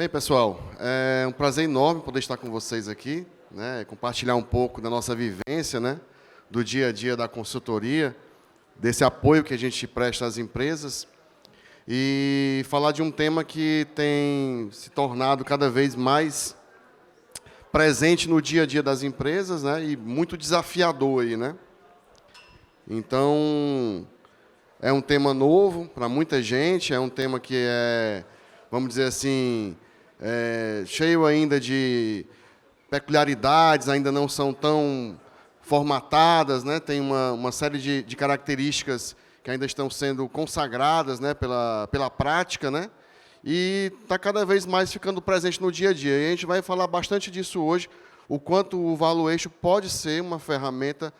Bem, pessoal, é um prazer enorme poder estar com vocês aqui, né, compartilhar um pouco da nossa vivência, né, do dia a dia da consultoria, desse apoio que a gente presta às empresas e falar de um tema que tem se tornado cada vez mais presente no dia a dia das empresas, né, e muito desafiador aí, né? Então, é um tema novo para muita gente, é um tema que é, vamos dizer assim, cheio ainda de peculiaridades, ainda não são tão formatadas, né? Tem uma série de características que ainda estão sendo consagradas, né, pela prática, né? E está cada vez mais ficando presente no dia a dia. E a gente vai falar bastante disso hoje, o quanto o valuation pode ser uma ferramenta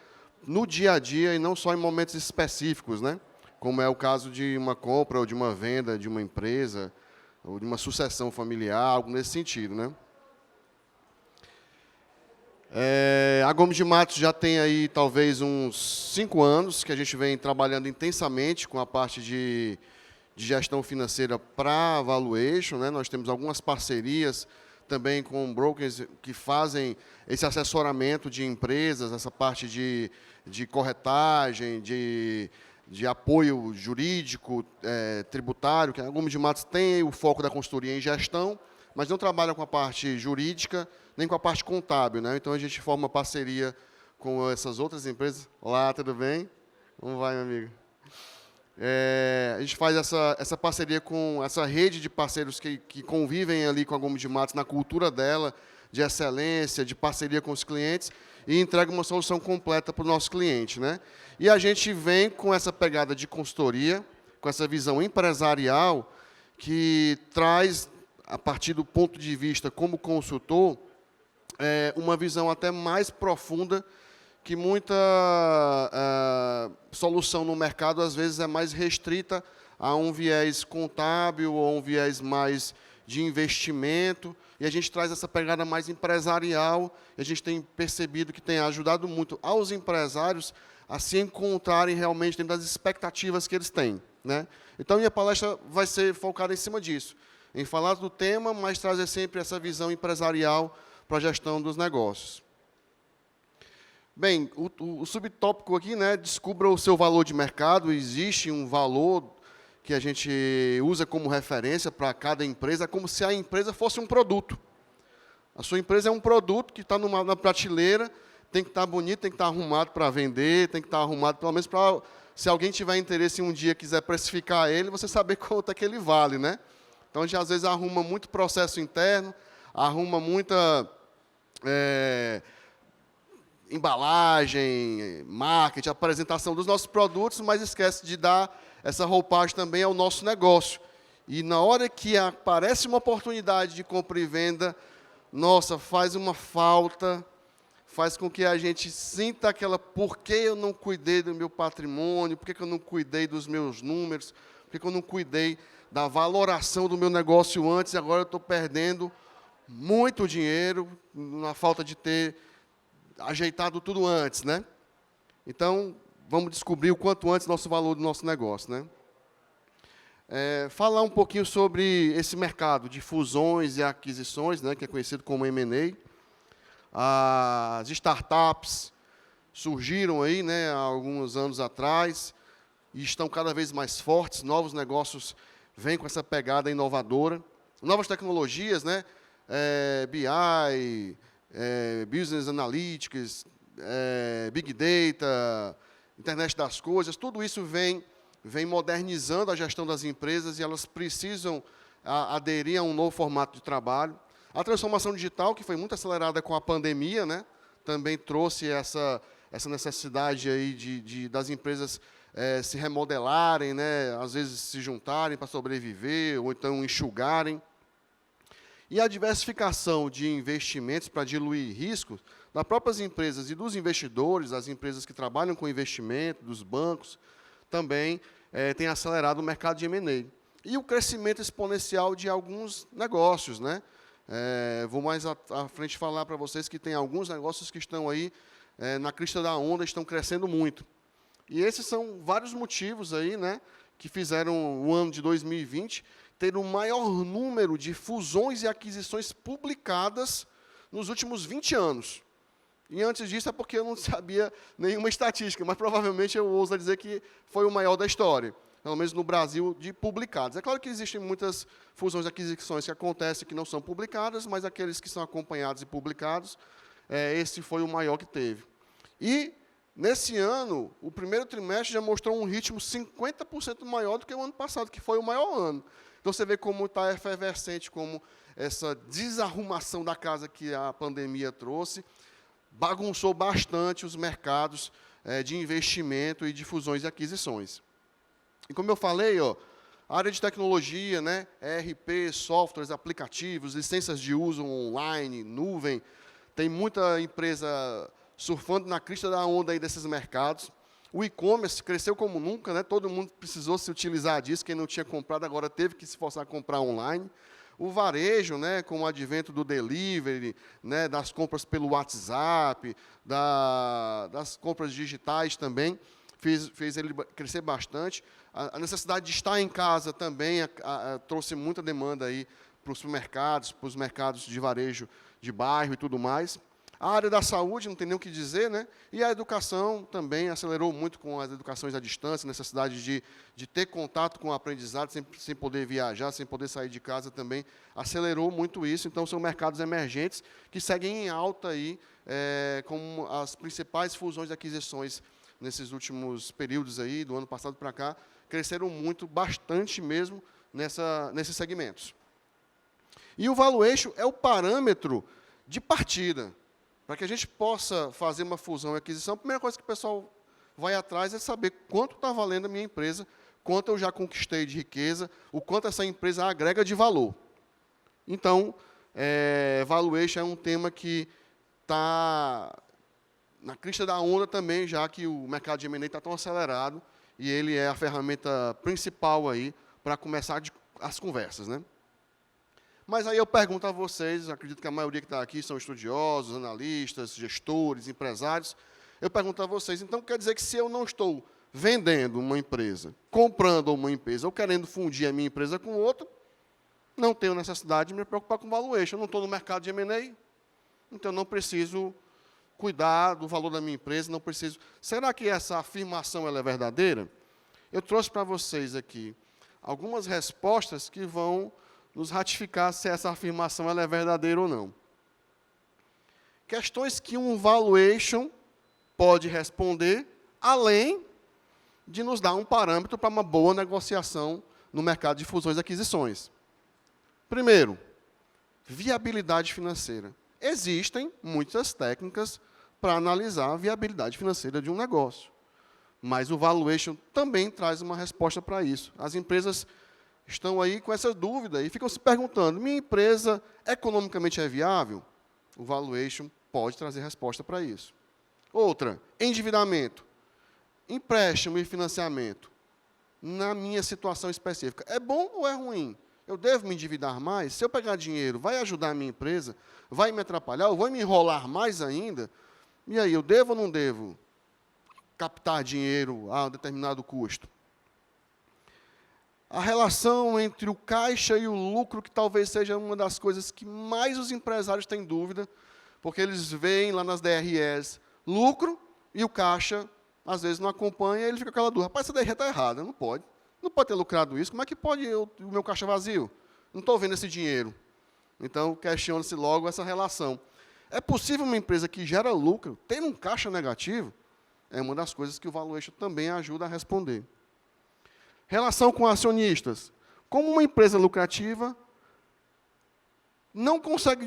no dia a dia e não só em momentos específicos, né? Como é o caso de uma compra ou de uma venda de uma empresa, ou de uma sucessão familiar, algo nesse sentido, né? A Gomes de Matos já tem aí talvez uns 5 anos que a gente vem trabalhando intensamente com a parte de gestão financeira para valuation, né? Nós temos algumas parcerias também com brokers que fazem esse assessoramento de empresas, essa parte de corretagem, de apoio jurídico, tributário, que a Gomes de Matos tem o foco da consultoria em gestão, mas não trabalha com a parte jurídica, nem com a parte contábil, né? Então, a gente forma parceria com essas outras empresas. Olá, tudo bem? Como vai, meu amigo? A gente faz essa parceria com essa rede de parceiros que convivem ali com a Gomes de Matos, na cultura dela, de excelência, de parceria com os clientes, e entrega uma solução completa para o nosso cliente, né? E a gente vem com essa pegada de consultoria, com essa visão empresarial, que traz, a partir do ponto de vista como consultor, uma visão até mais profunda, que muita solução no mercado, às vezes, é mais restrita a um viés contábil ou um viés mais de investimento, e a gente traz essa pegada mais empresarial, e a gente tem percebido que tem ajudado muito aos empresários a se encontrarem realmente dentro das expectativas que eles têm, né? Então, minha palestra vai ser focada em cima disso, em falar do tema, mas trazer sempre essa visão empresarial para a gestão dos negócios. Bem, o subtópico aqui, né, descubra o seu valor de mercado. Existe um valor que a gente usa como referência para cada empresa, como se a empresa fosse um produto. A sua empresa é um produto que está na prateleira, tem que estar bonito, tem que estar arrumado para vender, tem que estar arrumado, pelo menos, para, se alguém tiver interesse em um dia quiser precificar ele, você saber quanto é que ele vale, né? Então, a gente, às vezes, arruma muito processo interno, arruma muita embalagem, marketing, apresentação dos nossos produtos, mas esquece de dar essa roupagem também ao nosso negócio. E na hora que aparece uma oportunidade de compra e venda, nossa, faz uma falta, faz com que a gente sinta aquela, por que eu não cuidei do meu patrimônio, por que eu não cuidei dos meus números, por que eu não cuidei da valoração do meu negócio antes, e agora eu estou perdendo muito dinheiro na falta de ter ajeitado tudo antes, né? Então, vamos descobrir o quanto antes nosso valor do nosso negócio, né? Falar um pouquinho sobre esse mercado de fusões e aquisições, né, que é conhecido como M&A. As startups surgiram aí, né, há alguns anos atrás e estão cada vez mais fortes. Novos negócios vêm com essa pegada inovadora. Novas tecnologias, né? BI, Business Analytics, Big Data, Internet das Coisas, tudo isso vem modernizando a gestão das empresas e elas precisam aderir a um novo formato de trabalho. A transformação digital, que foi muito acelerada com a pandemia, né, também trouxe essa necessidade aí das empresas se remodelarem, né, às vezes se juntarem para sobreviver, ou então enxugarem. E a diversificação de investimentos para diluir riscos das próprias empresas e dos investidores, das empresas que trabalham com investimento, dos bancos, também tem acelerado o mercado de M&A. E o crescimento exponencial de alguns negócios, né? Vou mais à frente falar para vocês que tem alguns negócios que estão aí na crista da onda, estão crescendo muito. E esses são vários motivos aí, né, que fizeram o ano de 2020 ter o maior número de fusões e aquisições publicadas nos últimos 20 anos. E antes disso é porque eu não sabia nenhuma estatística, mas provavelmente eu ouso dizer que foi o maior da história, pelo menos no Brasil, de publicados. É claro que existem muitas fusões e aquisições que acontecem que não são publicadas, mas aqueles que são acompanhados e publicados, esse foi o maior que teve. E, nesse ano, o primeiro trimestre já mostrou um ritmo 50% maior do que o ano passado, que foi o maior ano. Então, você vê como está efervescente, como essa desarrumação da casa que a pandemia trouxe, bagunçou bastante os mercados de investimento e de fusões e aquisições. E, como eu falei, a área de tecnologia, né, ERP, softwares, aplicativos, licenças de uso online, nuvem, tem muita empresa surfando na crista da onda aí desses mercados. O e-commerce cresceu como nunca, né? Todo mundo precisou se utilizar disso, quem não tinha comprado agora teve que se forçar a comprar online. O varejo, né, com o advento do delivery, né, das compras pelo WhatsApp, das compras digitais também, fez ele crescer bastante. A necessidade de estar em casa também trouxe muita demanda aí para os supermercados, para os mercados de varejo de bairro e tudo mais. A área da saúde, não tem nem o que dizer, né? E a educação também acelerou muito com as educações à distância, necessidade de ter contato com o aprendizado, sem poder viajar, sem poder sair de casa também, acelerou muito isso. Então, são mercados emergentes que seguem em alta aí, como as principais fusões e aquisições nesses últimos períodos aí, do ano passado para cá, cresceram muito, bastante mesmo, nesses segmentos. E o valuation é o parâmetro de partida. Para que a gente possa fazer uma fusão e aquisição, a primeira coisa que o pessoal vai atrás é saber quanto está valendo a minha empresa, quanto eu já conquistei de riqueza, o quanto essa empresa agrega de valor. Então, valuation é um tema que está na crista da onda também, já que o mercado de M&A está tão acelerado, e ele é a ferramenta principal aí para começar as conversas, né? Mas aí eu pergunto a vocês, acredito que a maioria que está aqui são estudiosos, analistas, gestores, empresários. Eu pergunto a vocês, então quer dizer que se eu não estou vendendo uma empresa, comprando uma empresa, ou querendo fundir a minha empresa com outra, não tenho necessidade de me preocupar com valuation. Eu não estou no mercado de M&A, então não preciso cuidar do valor da minha empresa, não preciso... Será que essa afirmação ela é verdadeira? Eu trouxe para vocês aqui algumas respostas que vão nos ratificar se essa afirmação ela é verdadeira ou não. Questões que um valuation pode responder, além de nos dar um parâmetro para uma boa negociação no mercado de fusões e aquisições. Primeiro, viabilidade financeira. Existem muitas técnicas para analisar a viabilidade financeira de um negócio, mas o valuation também traz uma resposta para isso. As empresas estão aí com essa dúvida e ficam se perguntando, minha empresa economicamente é viável? O valuation pode trazer resposta para isso. Outra, endividamento. Empréstimo e financiamento. Na minha situação específica, é bom ou é ruim? Eu devo me endividar mais? Se eu pegar dinheiro, vai ajudar a minha empresa? Vai me atrapalhar? Ou vai me enrolar mais ainda? E aí, eu devo ou não devo captar dinheiro a um determinado custo? A relação entre o caixa e o lucro, que talvez seja uma das coisas que mais os empresários têm dúvida, porque eles veem lá nas DREs lucro e o caixa, às vezes, não acompanha, e ele fica com aquela dúvida, rapaz, essa DRE está errada, não pode ter lucrado isso, como é que pode o meu caixa vazio? Não estou vendo esse dinheiro. Então, questiona-se logo essa relação. É possível uma empresa que gera lucro ter um caixa negativo? É uma das coisas que o valuation também ajuda a responder. Relação com acionistas. Como uma empresa lucrativa não consegue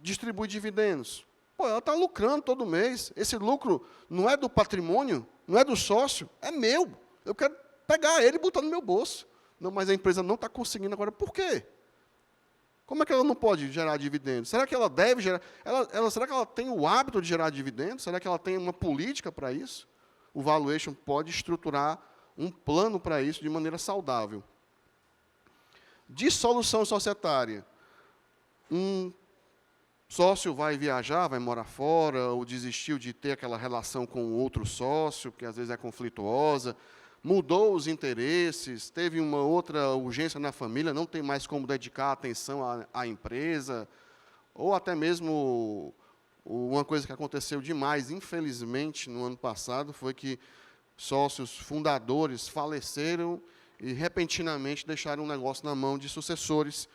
distribuir dividendos? Pô, ela está lucrando todo mês. Esse lucro não é do patrimônio, não é do sócio, é meu. Eu quero pegar ele e botar no meu bolso. Não, mas a empresa não está conseguindo agora. Por quê? Como é que ela não pode gerar dividendos? Será que ela deve gerar? Será que ela tem o hábito de gerar dividendos? Será que ela tem uma política para isso? O valuation pode estruturar um plano para isso de maneira saudável. Dissolução societária. Um sócio vai viajar, vai morar fora, ou desistiu de ter aquela relação com outro sócio, que às vezes é conflituosa, mudou os interesses, teve uma outra urgência na família, não tem mais como dedicar atenção à empresa, ou até mesmo uma coisa que aconteceu demais, infelizmente, no ano passado, foi que sócios fundadores faleceram e, repentinamente, deixaram o negócio na mão de sucessores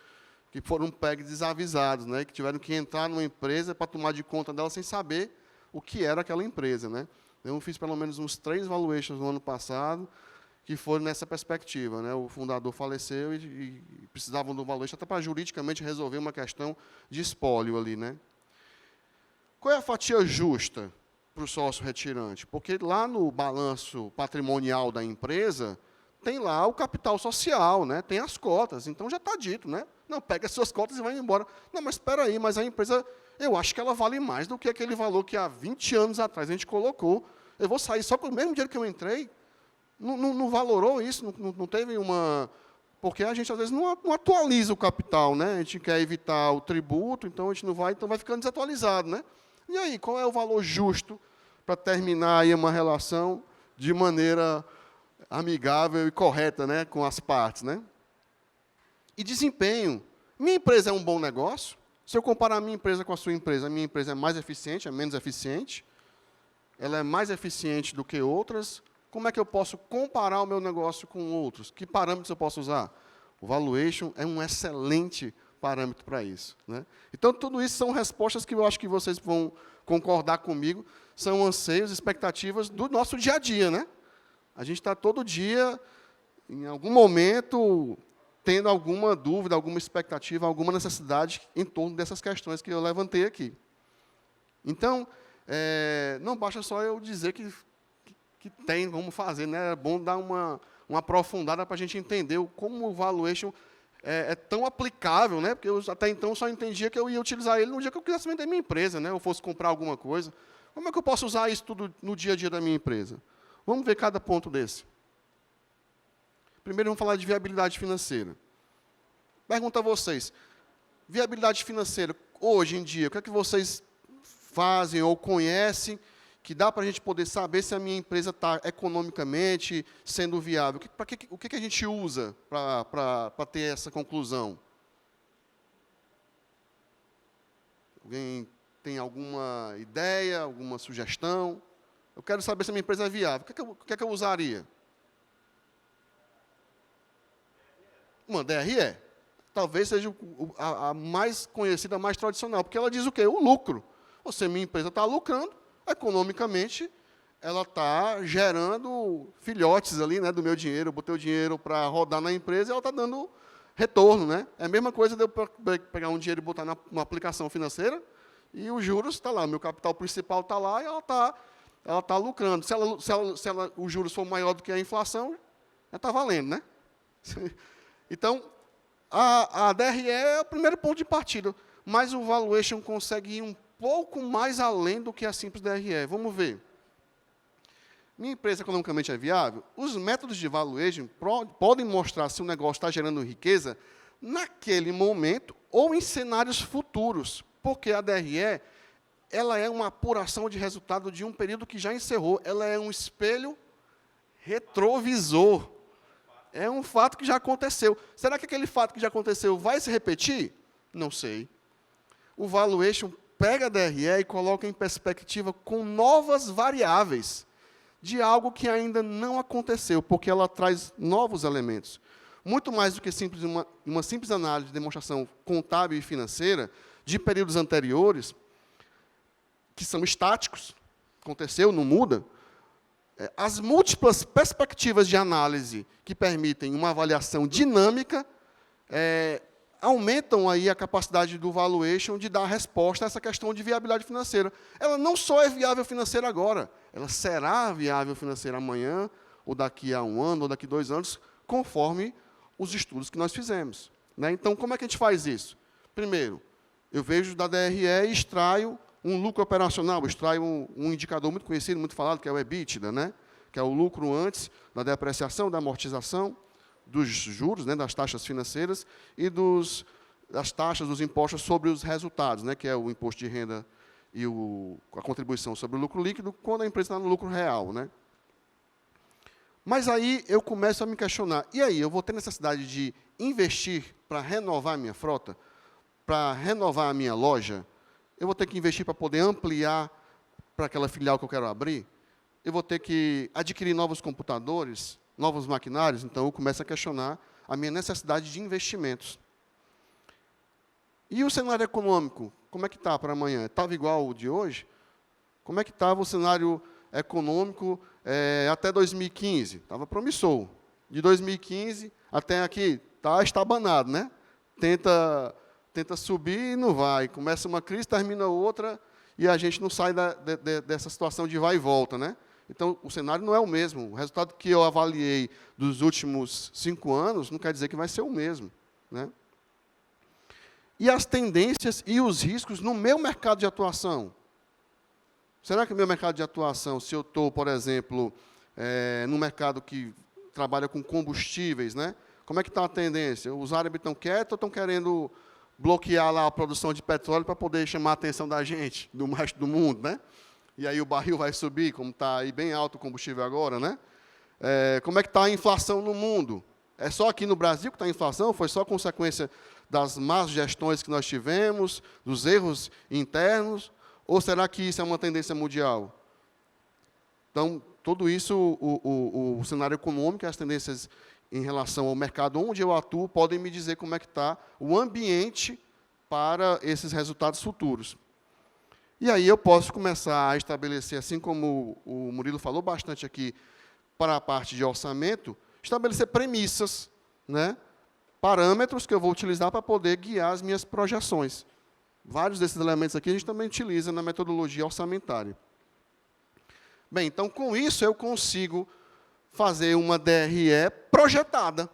que foram pegos desavisados, né, que tiveram que entrar numa empresa para tomar de conta dela sem saber o que era aquela empresa. Né. Eu fiz pelo menos uns 3 valuations no ano passado, que foram nessa perspectiva. Né. O fundador faleceu e precisavam do valuation até para juridicamente resolver uma questão de espólio ali. Né. Qual é a fatia justa para o sócio retirante? Porque lá no balanço patrimonial da empresa, tem lá o capital social, né? Tem as cotas, então já está dito, né? Não, pega as suas cotas e vai embora. Não, mas espera aí, mas a empresa, eu acho que ela vale mais do que aquele valor que há 20 anos atrás a gente colocou. Eu vou sair só com o mesmo dinheiro que eu entrei? Não valorou isso? Não teve uma... Porque a gente, às vezes, não atualiza o capital, né? A gente quer evitar o tributo, então a gente não vai, então vai ficando desatualizado, né? E aí, qual é o valor justo para terminar aí uma relação de maneira amigável e correta, né, com as partes, né? E desempenho. Minha empresa é um bom negócio? Se eu comparar a minha empresa com a sua empresa, a minha empresa é mais eficiente, é menos eficiente? Ela é mais eficiente do que outras? Como é que eu posso comparar o meu negócio com outros? Que parâmetros eu posso usar? O valuation é um excelente parâmetro para isso. Né? Então, tudo isso são respostas que eu acho que vocês vão concordar comigo, são anseios, expectativas do nosso dia a dia. Né? A gente está todo dia, em algum momento, tendo alguma dúvida, alguma expectativa, alguma necessidade em torno dessas questões que eu levantei aqui. Então, não basta só eu dizer que tem como fazer, né? É bom dar uma aprofundada para a gente entender como o valuation é tão aplicável, né? Porque eu até então só entendia que eu ia utilizar ele no dia que eu quisesse vender minha empresa, né? Ou fosse comprar alguma coisa. Como é que eu posso usar isso tudo no dia a dia da minha empresa? Vamos ver cada ponto desse. Primeiro, vamos falar de viabilidade financeira. Pergunto a vocês, viabilidade financeira, hoje em dia, o que é que vocês fazem ou conhecem que dá para a gente poder saber se a minha empresa está economicamente sendo viável? O que a gente usa para ter essa conclusão? Alguém tem alguma ideia, alguma sugestão? Eu quero saber se a minha empresa é viável. O que é que eu usaria? Uma DRE. Talvez seja a mais conhecida, a mais tradicional, porque ela diz o quê? O lucro. Ou seja, minha empresa está lucrando, economicamente, ela está gerando filhotes ali, né, do meu dinheiro. Eu botei o dinheiro para rodar na empresa e ela está dando retorno. Né? É a mesma coisa de eu pegar um dinheiro e botar numa aplicação financeira e os juros está lá. Meu capital principal está lá e ela está lucrando. Se os juros for maior do que a inflação, já está valendo. Né? Então, a DRE é o primeiro ponto de partida, mas o valuation consegue ir um pouco mais além do que a simples DRE. Vamos ver. Minha empresa economicamente é viável? Os métodos de valuation podem mostrar se o negócio está gerando riqueza naquele momento ou em cenários futuros, porque a DRE ela é uma apuração de resultado de um período que já encerrou. Ela é um espelho retrovisor. É um fato que já aconteceu. Será que aquele fato que já aconteceu vai se repetir? Não sei. O valuation pega a DRE e coloca em perspectiva com novas variáveis de algo que ainda não aconteceu, porque ela traz novos elementos. Muito mais do que uma simples análise de demonstração contábil e financeira de períodos anteriores, que são estáticos, aconteceu, não muda. As múltiplas perspectivas de análise que permitem uma avaliação dinâmica aumentam aí a capacidade do valuation de dar resposta a essa questão de viabilidade financeira. Ela não só é viável financeira agora, ela será viável financeira amanhã, ou daqui a 1 ano, ou daqui a 2 anos, conforme os estudos que nós fizemos. Né? Então, como é que a gente faz isso? Primeiro, eu vejo da DRE e extraio um lucro operacional, extraio um indicador muito conhecido, muito falado, que é o EBITDA, né? Que é o lucro antes da depreciação, da amortização, dos juros, né, das taxas financeiras e das taxas, dos impostos sobre os resultados, né, que é o imposto de renda e a contribuição sobre o lucro líquido, quando a empresa está no lucro real. Né. Mas aí eu começo a me questionar, e aí, eu vou ter necessidade de investir para renovar a minha frota? Para renovar a minha loja? Eu vou ter que investir para poder ampliar para aquela filial que eu quero abrir? Eu vou ter que adquirir novos computadores, novos maquinários? Então, eu começo a questionar a minha necessidade de investimentos. E o cenário econômico, como é que está para amanhã? Estava igual ao de hoje? Como é que estava o cenário econômico até 2015? Estava promissor. De 2015 até aqui, está estabanado, né? Tenta subir e não vai. Começa uma crise, termina outra, e a gente não sai dessa situação de vai e volta, né? Então, o cenário não é o mesmo. O resultado que eu avaliei dos últimos 5 anos não quer dizer que vai ser o mesmo, né? E as tendências e os riscos no meu mercado de atuação. Será que o meu mercado de atuação, se eu estou, por exemplo, no mercado que trabalha com combustíveis, né? Como é que está a tendência? Os árabes estão quietos ou estão querendo bloquear lá a produção de petróleo para poder chamar a atenção da gente, do resto do mundo, né? E aí o barril vai subir, como está aí bem alto o combustível agora, né? Como é que está a inflação no mundo? É só aqui no Brasil que está a inflação? Foi só consequência das más gestões que nós tivemos, dos erros internos? Ou será que isso é uma tendência mundial? Então, tudo isso, o cenário econômico e as tendências em relação ao mercado onde eu atuo podem me dizer como é que está o ambiente para esses resultados futuros. E aí eu posso começar a estabelecer, assim como o Murilo falou bastante aqui, para a parte de orçamento, estabelecer premissas, né? Parâmetros que eu vou utilizar para poder guiar as minhas projeções. Vários desses elementos aqui a gente também utiliza na metodologia orçamentária. Bem, então, com isso, eu consigo fazer uma DRE projetada.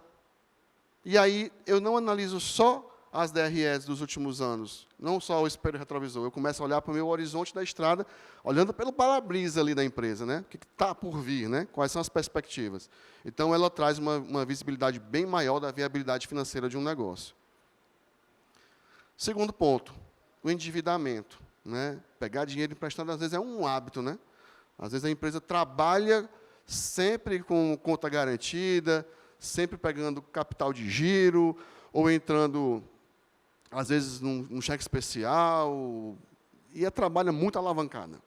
E aí, eu não analiso só as DREs dos últimos anos, não só o espelho retrovisor. Eu começo a olhar para o meu horizonte da estrada, olhando pelo para-brisa ali da empresa, né? O que está por vir, né? Quais são as perspectivas. Então, ela traz uma visibilidade bem maior da viabilidade financeira de um negócio. Segundo ponto, o endividamento, né? Pegar dinheiro emprestado, às vezes, é um hábito, né? Às vezes, a empresa trabalha sempre com conta garantida, sempre pegando capital de giro, ou entrando, às vezes, num cheque especial, e trabalha muito alavancada.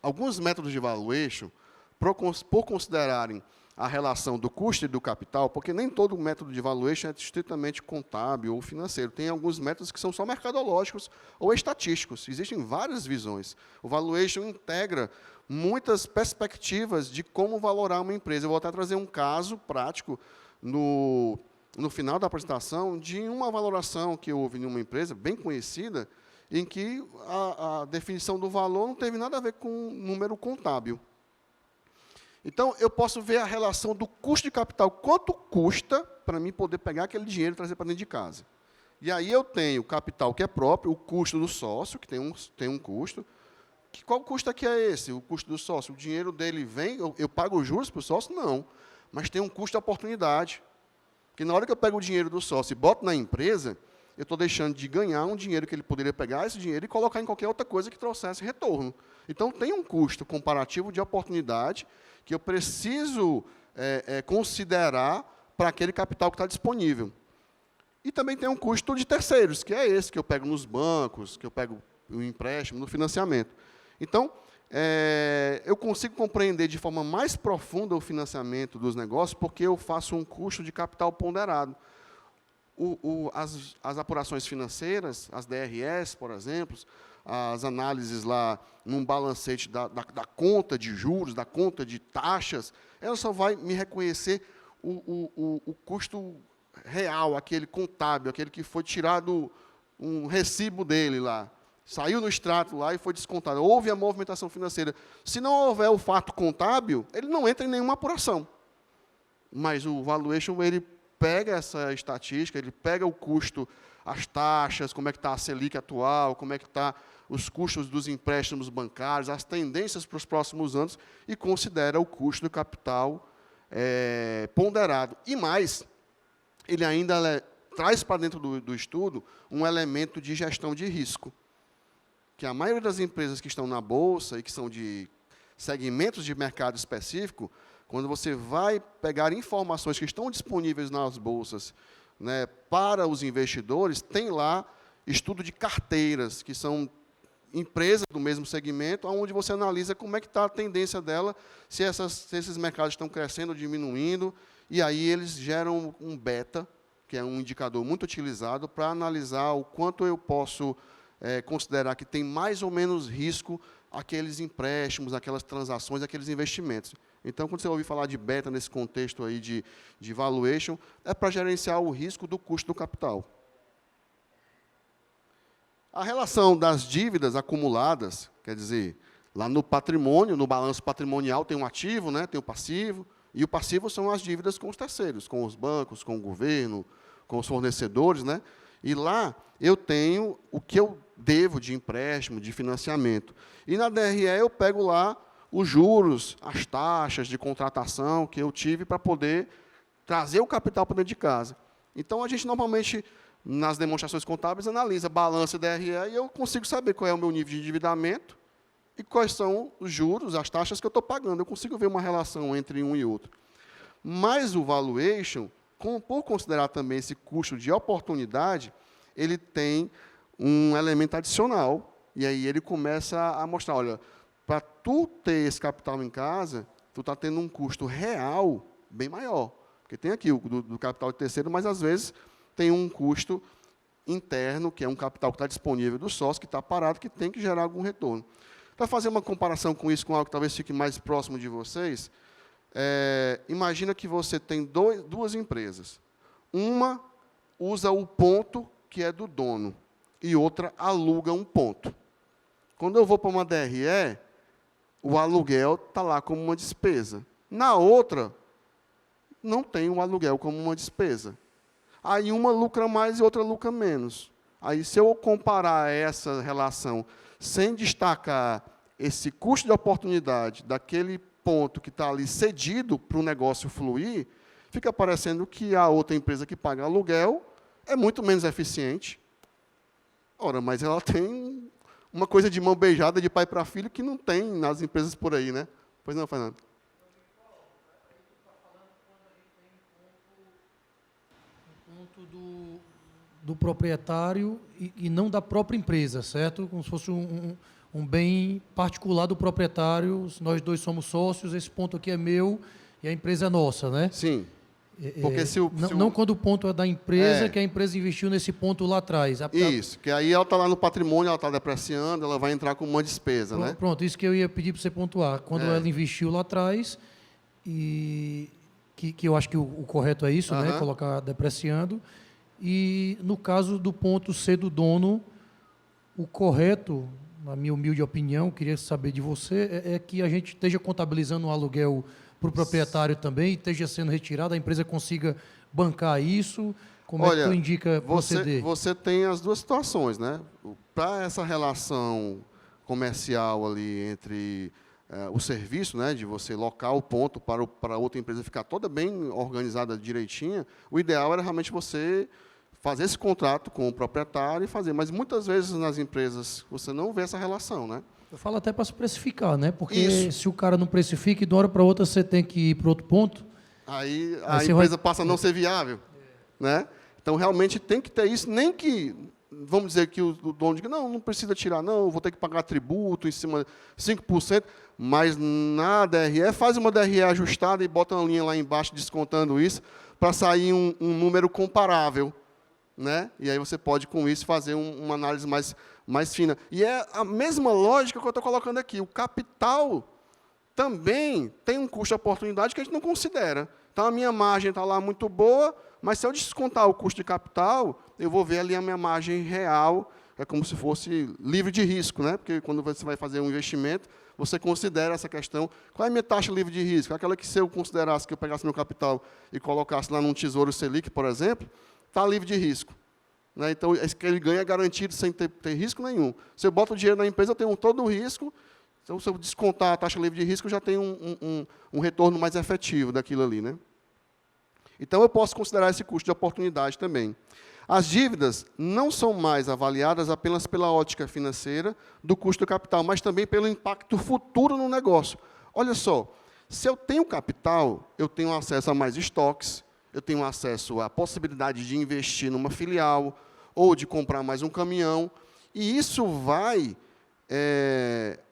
Alguns métodos de valuation, por considerarem a relação do custo e do capital, porque nem todo método de valuation é estritamente contábil ou financeiro. Tem alguns métodos que são só mercadológicos ou estatísticos. Existem várias visões. O valuation integra muitas perspectivas de como valorar uma empresa. Eu vou até trazer um caso prático no final da apresentação de uma valoração que houve em uma empresa bem conhecida, em que a definição do valor não teve nada a ver com um número contábil. Então, eu posso ver a relação do custo de capital, quanto custa para mim poder pegar aquele dinheiro e trazer para dentro de casa. E aí eu tenho o capital que é próprio, o custo do sócio, que tem um custo. Qual custo aqui é esse? O custo do sócio. O dinheiro dele vem, eu pago os juros para o sócio? Não. Mas tem um custo de oportunidade. Porque na hora que eu pego o dinheiro do sócio e boto na empresa, eu estou deixando de ganhar um dinheiro que ele poderia pegar esse dinheiro e colocar em qualquer outra coisa que trouxesse retorno. Então, tem um custo comparativo de oportunidade que eu preciso considerar para aquele capital que está disponível. E também tem um custo de terceiros, que é esse que eu pego nos bancos, que eu pego o empréstimo, no financiamento. Então, eu consigo compreender de forma mais profunda o financiamento dos negócios, porque eu faço um custo de capital ponderado. As apurações financeiras, as DREs, por exemplo, as análises lá num balancete da conta de juros, da conta de taxas, ela só vai me reconhecer o custo real, aquele contábil, aquele que foi tirado um recibo dele lá, saiu no extrato lá e foi descontado. Houve a movimentação financeira. Se não houver o fato contábil, ele não entra em nenhuma apuração. Mas o valuation, ele pega essa estatística, ele pega o custo, as taxas, como é que está a Selic atual, como é que está os custos dos empréstimos bancários, as tendências para os próximos anos, e considera o custo do capital ponderado. E mais, ele ainda traz para dentro do estudo um elemento de gestão de risco, que a maioria das empresas que estão na Bolsa e que são de segmentos de mercado específico, quando você vai pegar informações que estão disponíveis nas bolsas, né, para os investidores, tem lá estudo de carteiras, que são empresas do mesmo segmento, onde você analisa como é que está a tendência dela, se esses mercados estão crescendo ou diminuindo, e aí eles geram um beta, que é um indicador muito utilizado para analisar o quanto eu posso considerar que tem mais ou menos risco aqueles empréstimos, aquelas transações, aqueles investimentos. Então, quando você ouvir falar de beta nesse contexto aí de valuation, é para gerenciar o risco do custo do capital. A relação das dívidas acumuladas, quer dizer, lá no patrimônio, no balanço patrimonial, tem um ativo, né, tem o passivo, e o passivo são as dívidas com os terceiros, com os bancos, com o governo, com os fornecedores, né? E lá eu tenho o que eu devo de empréstimo, de financiamento. E na DRE eu pego lá os juros, as taxas de contratação que eu tive para poder trazer o capital para dentro de casa. Então, a gente normalmente, nas demonstrações contábeis, analisa balanço e DRE e eu consigo saber qual é o meu nível de endividamento e quais são os juros, as taxas que eu estou pagando. Eu consigo ver uma relação entre um e outro. Mas o valuation, por considerar também esse custo de oportunidade, ele tem um elemento adicional, e aí ele começa a mostrar, olha, para tu ter esse capital em casa, tu está tendo um custo real bem maior. Porque tem aqui o do capital de terceiro, mas, às vezes, tem um custo interno, que é um capital que está disponível do sócio, que está parado, que tem que gerar algum retorno. Para fazer uma comparação com isso, com algo que talvez fique mais próximo de vocês, imagina que você tem duas empresas. Uma usa o ponto que é do dono e outra aluga um ponto. Quando eu vou para uma DRE, o aluguel está lá como uma despesa. Na outra, não tem o aluguel como uma despesa. Aí uma lucra mais e outra lucra menos. Aí, se eu comparar essa relação sem destacar esse custo de oportunidade daquele ponto que está ali cedido para o negócio fluir, fica parecendo que a outra empresa que paga aluguel é muito menos eficiente. Ora, mas ela tem uma coisa de mão beijada de pai para filho que não tem nas empresas por aí, né? Pois não, Fernando? Do proprietário e não da própria empresa, certo? Como se fosse um bem particular do proprietário, nós dois somos sócios, esse ponto aqui é meu e a empresa é nossa, né? Sim. Porque não quando o ponto é da empresa, que a empresa investiu nesse ponto lá atrás. Isso, que aí ela está lá no patrimônio, ela está depreciando, ela vai entrar como uma despesa, né? Pronto, isso que eu ia pedir para você pontuar. Quando ela investiu lá atrás, e que eu acho que o correto é isso, né? Colocar depreciando. E, no caso do ponto C do dono, o correto, na minha humilde opinião, queria saber de você, é que a gente esteja contabilizando o aluguel para o proprietário também, esteja sendo retirado, a empresa consiga bancar isso. Como é que tu indica proceder? Você tem as duas situações, né? Para essa relação comercial ali entre o serviço, né, de você locar o ponto para outra empresa ficar toda bem organizada direitinha, o ideal era realmente você fazer esse contrato com o proprietário e fazer. Mas, muitas vezes, nas empresas, você não vê essa relação, né? Eu falo até para se precificar, né? Porque se o cara não precifica e de uma hora para outra você tem que ir para outro ponto... Aí a empresa passa a não ser viável. Né? Então, realmente, tem que ter isso. Nem que, vamos dizer que o dono diga, não precisa tirar, não, vou ter que pagar tributo em cima de 5%, mas na DRE, faz uma DRE ajustada e bota uma linha lá embaixo descontando isso, para sair um número comparável. Né? E aí você pode, com isso, fazer uma análise mais fina. E é a mesma lógica que eu estou colocando aqui. O capital também tem um custo de oportunidade que a gente não considera. Então, a minha margem está lá muito boa, mas se eu descontar o custo de capital, eu vou ver ali a minha margem real, é como se fosse livre de risco, né? Porque quando você vai fazer um investimento, você considera essa questão. Qual é a minha taxa livre de risco? Aquela que, se eu considerasse que eu pegasse meu capital e colocasse lá num Tesouro Selic, por exemplo, está livre de risco. Né? Então, ele ganha garantido sem ter risco nenhum. Se eu boto o dinheiro na empresa, eu tenho todo o risco. Então, se eu descontar a taxa livre de risco, eu já tenho um retorno mais efetivo daquilo ali. Né? Então, eu posso considerar esse custo de oportunidade também. As dívidas não são mais avaliadas apenas pela ótica financeira do custo do capital, mas também pelo impacto futuro no negócio. Olha só, se eu tenho capital, eu tenho acesso a mais estoques, eu tenho acesso à possibilidade de investir numa filial ou de comprar mais um caminhão, e isso vai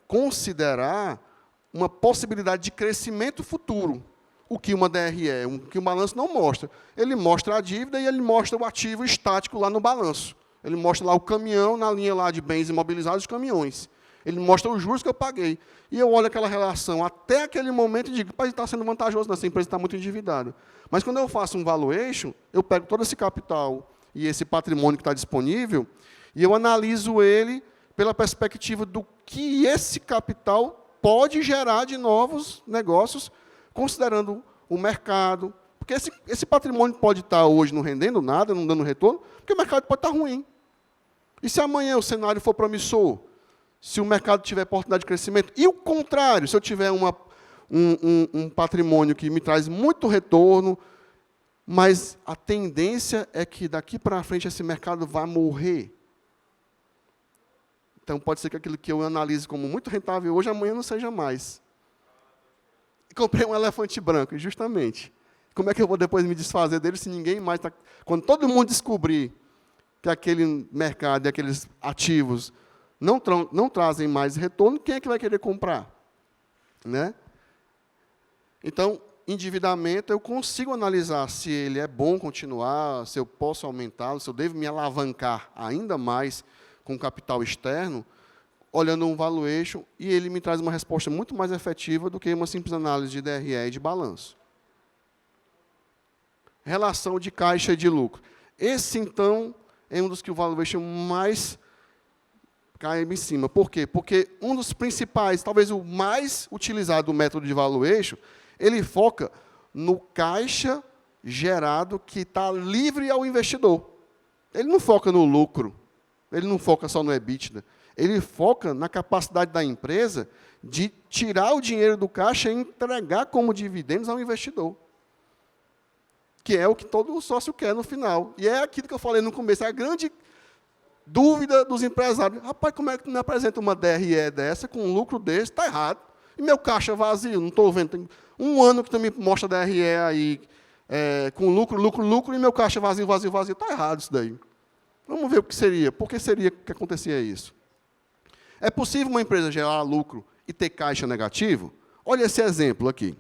considerar uma possibilidade de crescimento futuro, o que uma DRE, o que o balanço não mostra. Ele mostra a dívida e ele mostra o ativo estático lá no balanço. Ele mostra lá o caminhão na linha lá de bens imobilizados, os caminhões. Ele mostra os juros que eu paguei. E eu olho aquela relação até aquele momento e digo, pode estar sendo vantajoso, essa empresa está muito endividada. Mas quando eu faço um valuation, eu pego todo esse capital e esse patrimônio que está disponível e eu analiso ele pela perspectiva do que esse capital pode gerar de novos negócios, considerando o mercado. Porque esse patrimônio pode estar hoje não rendendo nada, não dando retorno, porque o mercado pode estar ruim. E se amanhã o cenário for promissor, se o mercado tiver oportunidade de crescimento, e o contrário, se eu tiver um patrimônio que me traz muito retorno, mas a tendência é que daqui para frente esse mercado vai morrer. Então, pode ser que aquilo que eu analiso como muito rentável hoje, amanhã não seja mais. Comprei um elefante branco, justamente. Como é que eu vou depois me desfazer dele se ninguém mais está... Quando todo mundo descobrir que aquele mercado e aqueles ativos não trazem mais retorno, quem é que vai querer comprar? Né? Então, endividamento, eu consigo analisar se ele é bom continuar, se eu posso aumentá-lo, se eu devo me alavancar ainda mais com capital externo, olhando um valuation, e ele me traz uma resposta muito mais efetiva do que uma simples análise de DRE e de balanço. Relação de caixa e de lucro. Esse, então, é um dos que o valuation mais cai em cima. Por quê? Porque um dos principais, talvez o mais utilizado do método de valuation, ele foca no caixa gerado que está livre ao investidor. Ele não foca no lucro. Ele não foca só no EBITDA. Ele foca na capacidade da empresa de tirar o dinheiro do caixa e entregar como dividendos ao investidor. Que é o que todo sócio quer no final. E é aquilo que eu falei no começo, é a grande dúvida dos empresários. Rapaz, como é que tu me apresenta uma DRE dessa, com um lucro desse? Está errado. E meu caixa vazio? Não estou vendo. Tem um ano que tu me mostra DRE aí, com lucro, e meu caixa vazio. Está errado isso daí. Vamos ver o que seria. Por que seria que acontecia isso? É possível uma empresa gerar lucro e ter caixa negativo? Olha esse exemplo aqui.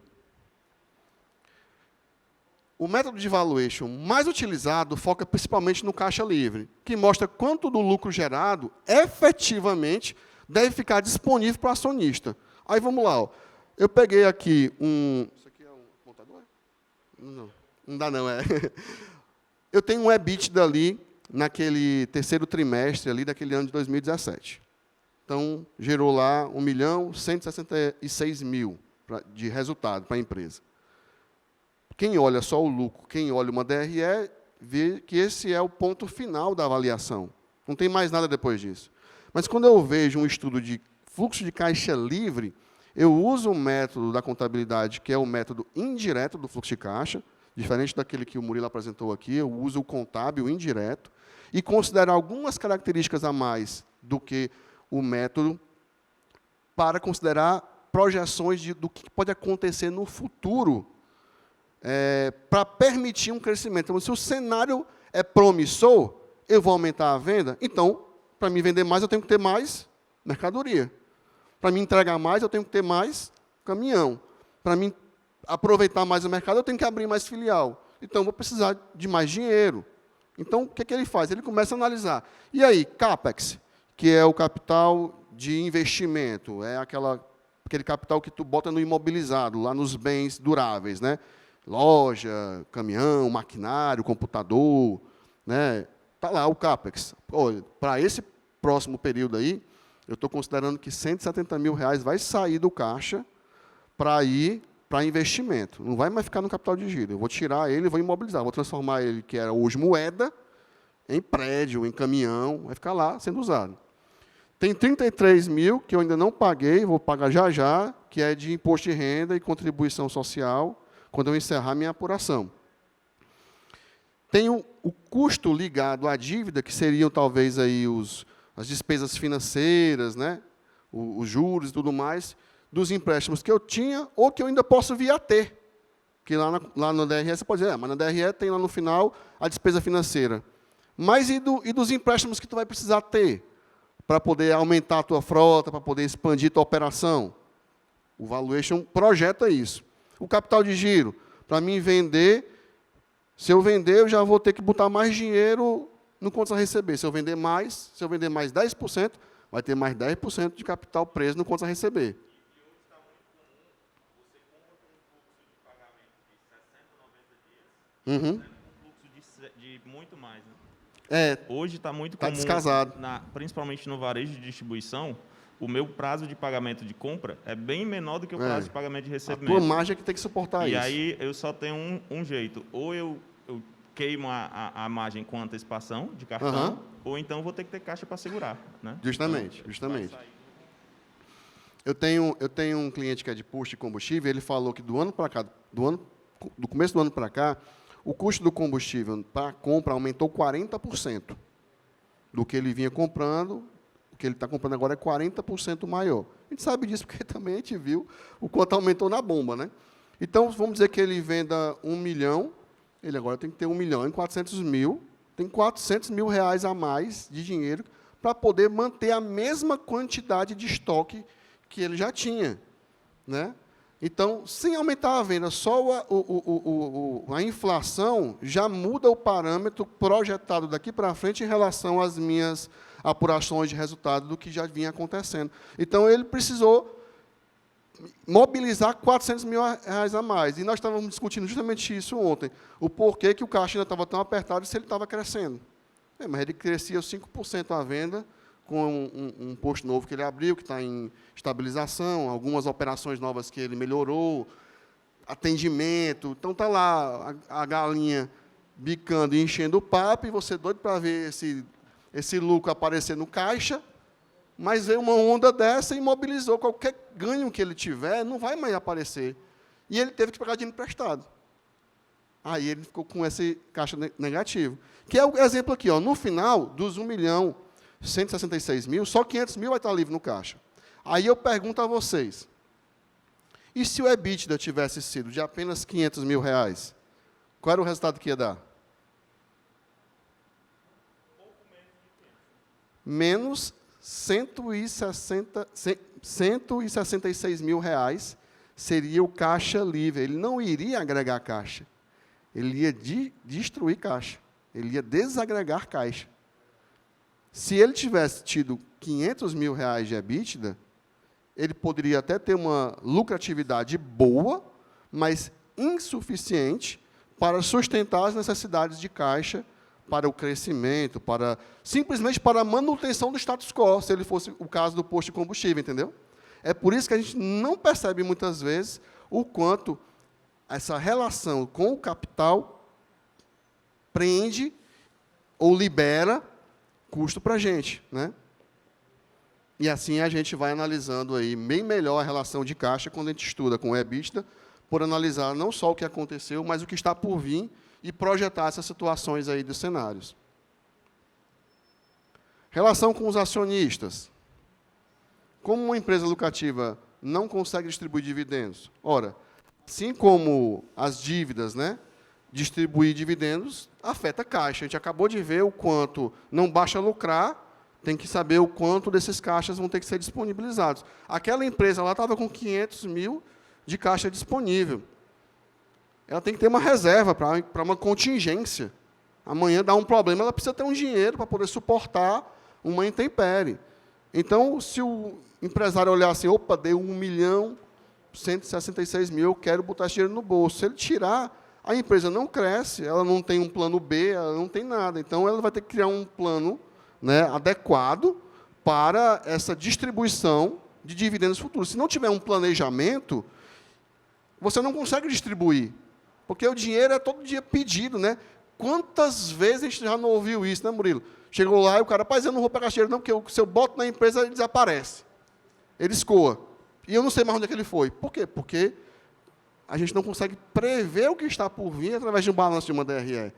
O método de valuation mais utilizado foca principalmente no caixa livre, que mostra quanto do lucro gerado efetivamente deve ficar disponível para o acionista. Aí vamos lá. Ó. Eu peguei aqui um... Isso aqui é um contador? Não dá não. Eu tenho um EBITDA ali, naquele terceiro trimestre ali daquele ano de 2017. Então, gerou lá 1.166.000 de resultado para a empresa. Quem olha só o lucro, quem olha uma DRE, vê que esse é o ponto final da avaliação. Não tem mais nada depois disso. Mas quando eu vejo um estudo de fluxo de caixa livre, eu uso o método da contabilidade, que é o método indireto do fluxo de caixa, diferente daquele que o Murilo apresentou aqui, eu uso o contábil indireto, e considerar algumas características a mais do que o método para considerar projeções do que pode acontecer no futuro para permitir um crescimento. Então, se o cenário é promissor, eu vou aumentar a venda, então, para me vender mais, eu tenho que ter mais mercadoria. Para me entregar mais, eu tenho que ter mais caminhão. Para me aproveitar mais o mercado, eu tenho que abrir mais filial. Então, eu vou precisar de mais dinheiro. Então, o que ele faz? Ele começa a analisar. E aí, CAPEX, que é o capital de investimento, é aquele capital que tu bota no imobilizado, lá nos bens duráveis, né? Loja, caminhão, maquinário, computador, né? Está lá o CAPEX. Para esse próximo período aí, eu estou considerando que R$170 mil vai sair do caixa para ir para investimento. Não vai mais ficar no capital de giro. Eu vou tirar ele e vou imobilizar. Vou transformar ele, que era hoje moeda, em prédio, em caminhão, vai ficar lá sendo usado. Tem 33 mil que eu ainda não paguei, vou pagar já já, que é de imposto de renda e contribuição social, quando eu encerrar minha apuração. Tem o custo ligado à dívida, que seriam talvez aí as despesas financeiras, né? Os juros e tudo mais, dos empréstimos que eu tinha ou que eu ainda posso vir a ter. Porque lá no DRE você pode dizer, mas na DRE tem lá no final a despesa financeira. Mas e dos empréstimos que tu vai precisar ter para poder aumentar a tua frota, para poder expandir a tua operação? O valuation projeta isso. O capital de giro, para mim vender, se eu vender, eu já vou ter que botar mais dinheiro no contas a receber. Se eu vender mais 10%, vai ter mais 10% de capital preso no contas a receber. Um fluxo de muito mais, né? Hoje está muito comum, descasado. Principalmente no varejo de distribuição, o meu prazo de pagamento de compra é bem menor do que o prazo de pagamento de recebimento. A tua margem é que tem que suportar isso. E aí eu só tenho um jeito. Ou eu queimo a margem com antecipação de cartão, ou então vou ter que ter caixa para segurar. Né? Justamente. Eu tenho um cliente que é de posto de combustível, ele falou que do começo do ano para cá, o custo do combustível para compra aumentou 40%. Do que ele vinha comprando, o que ele está comprando agora é 40% maior. A gente sabe disso porque também a gente viu o quanto aumentou na bomba, né? Então, vamos dizer que ele venda 1 milhão, ele agora tem que ter 1.400.000, tem 400 mil reais a mais de dinheiro para poder manter a mesma quantidade de estoque que ele já tinha, né? Então, sem aumentar a venda, só a inflação já muda o parâmetro projetado daqui para frente em relação às minhas apurações de resultado do que já vinha acontecendo. Então, ele precisou mobilizar 400 mil reais a mais. E nós estávamos discutindo justamente isso ontem. O porquê que o caixa ainda estava tão apertado se ele estava crescendo. Mas ele crescia 5% a venda, com um posto novo que ele abriu, que está em estabilização, algumas operações novas que ele melhorou, atendimento. Então, está lá a galinha bicando e enchendo o papo, e você doido para ver esse lucro aparecer no caixa, mas veio uma onda dessa e imobilizou. Qualquer ganho que ele tiver, não vai mais aparecer. E ele teve que pegar dinheiro emprestado. Aí ele ficou com esse caixa negativo. Que é o exemplo aqui. No final, dos 1.166.000, só 500 mil vai estar livre no caixa. Aí eu pergunto a vocês, e se o EBITDA tivesse sido de apenas 500 mil reais, qual era o resultado que ia dar? Menos 166 mil reais seria o caixa livre. Ele não iria agregar caixa. Ele ia destruir caixa. Ele ia desagregar caixa. Se ele tivesse tido 500 mil reais de EBITDA, ele poderia até ter uma lucratividade boa, mas insuficiente para sustentar as necessidades de caixa, para o crescimento, simplesmente para a manutenção do status quo, se ele fosse o caso do posto de combustível, entendeu? É por isso que a gente não percebe muitas vezes o quanto essa relação com o capital prende ou libera custo para a gente, né? E assim a gente vai analisando aí bem melhor a relação de caixa quando a gente estuda com o EBITDA, por analisar não só o que aconteceu, mas o que está por vir e projetar essas situações aí dos cenários. Relação com os acionistas. Como uma empresa lucrativa não consegue distribuir dividendos? Ora, assim como as dívidas, né, distribuir dividendos afeta a caixa. A gente acabou de ver o quanto não basta lucrar, tem que saber o quanto desses caixas vão ter que ser disponibilizados. Aquela empresa lá estava com 500 mil de caixa disponível. Ela tem que ter uma reserva para uma contingência. Amanhã dá um problema, ela precisa ter um dinheiro para poder suportar uma intempérie. Então, se o empresário olhar assim, opa, deu 1.166.000, eu quero botar esse dinheiro no bolso. Se ele tirar, a empresa não cresce, ela não tem um plano B, ela não tem nada. Então, ela vai ter que criar um plano, né, adequado para essa distribuição de dividendos futuros. Se não tiver um planejamento, você não consegue distribuir, porque o dinheiro é todo dia pedido, né? Quantas vezes a gente já não ouviu isso, né, Murilo? Chegou lá e o cara, rapaz, eu não vou pegar dinheiro não, porque se eu boto na empresa, ele desaparece. Ele escoa. E eu não sei mais onde é que ele foi. Por quê? Porque a gente não consegue prever o que está por vir através de um balanço de uma DRE.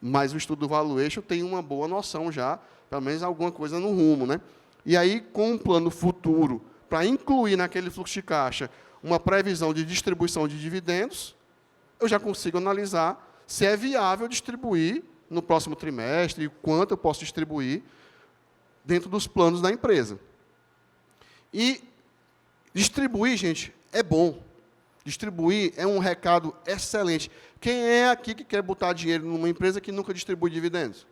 Mas o estudo do valuation tem uma boa noção já, pelo menos alguma coisa no rumo, né? E aí, com um plano futuro, para incluir naquele fluxo de caixa uma previsão de distribuição de dividendos, eu já consigo analisar se é viável distribuir no próximo trimestre, e quanto eu posso distribuir dentro dos planos da empresa. E distribuir, gente, é bom. Distribuir é um recado excelente. Quem é aqui que quer botar dinheiro numa empresa que nunca distribui dividendos?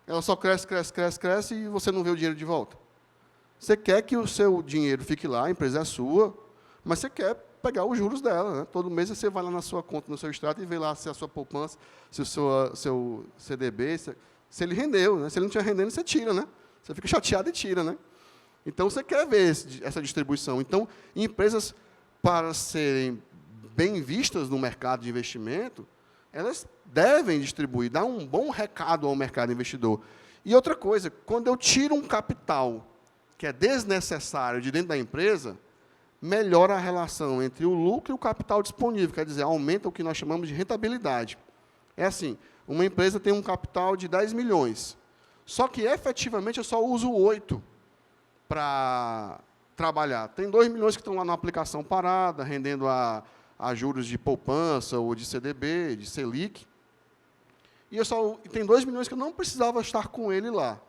Ela só cresce, cresce, cresce, cresce e você não vê o dinheiro de volta. Você quer que o seu dinheiro fique lá, a empresa é sua, mas você quer pegar os juros dela. Né? Todo mês você vai lá na sua conta, no seu extrato, e vê lá se a sua poupança, se o seu CDB, se ele rendeu. Né? Se ele não estiver rendendo, você tira. Né? Você fica chateado e tira. Né? Então, você quer ver essa distribuição. Então, empresas, para serem bem vistas no mercado de investimento, elas devem distribuir, dar um bom recado ao mercado investidor. E outra coisa, quando eu tiro um capital que é desnecessário de dentro da empresa, melhora a relação entre o lucro e o capital disponível, quer dizer, aumenta o que nós chamamos de rentabilidade. É assim, uma empresa tem um capital de 10 milhões, só que, efetivamente, eu só uso 8 para trabalhar. Tem 2 milhões que estão lá na aplicação parada, rendendo a juros de poupança, ou de CDB, de Selic, e tem 2 milhões que eu não precisava estar com ele lá.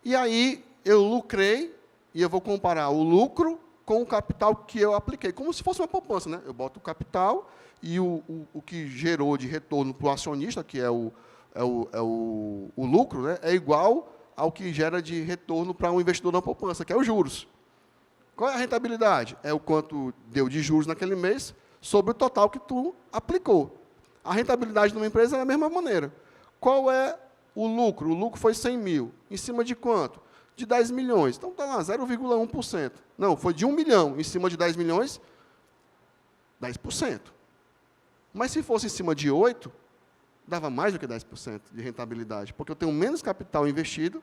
E aí, eu lucrei, e eu vou comparar o lucro com o capital que eu apliquei, como se fosse uma poupança. Né? Eu boto o capital e o que gerou de retorno para o acionista, que é o lucro, né? É igual ao que gera de retorno para um investidor na poupança, que é os juros. Qual é a rentabilidade? É o quanto deu de juros naquele mês sobre o total que tu aplicou. A rentabilidade de uma empresa é da mesma maneira. Qual é o lucro? O lucro foi 100 mil. Em cima de quanto? De 10 milhões. Então, está lá, 0,1%. Não, foi de 1 milhão. Em cima de 10 milhões, 10%. Mas, se fosse em cima de 8, dava mais do que 10% de rentabilidade, porque eu tenho menos capital investido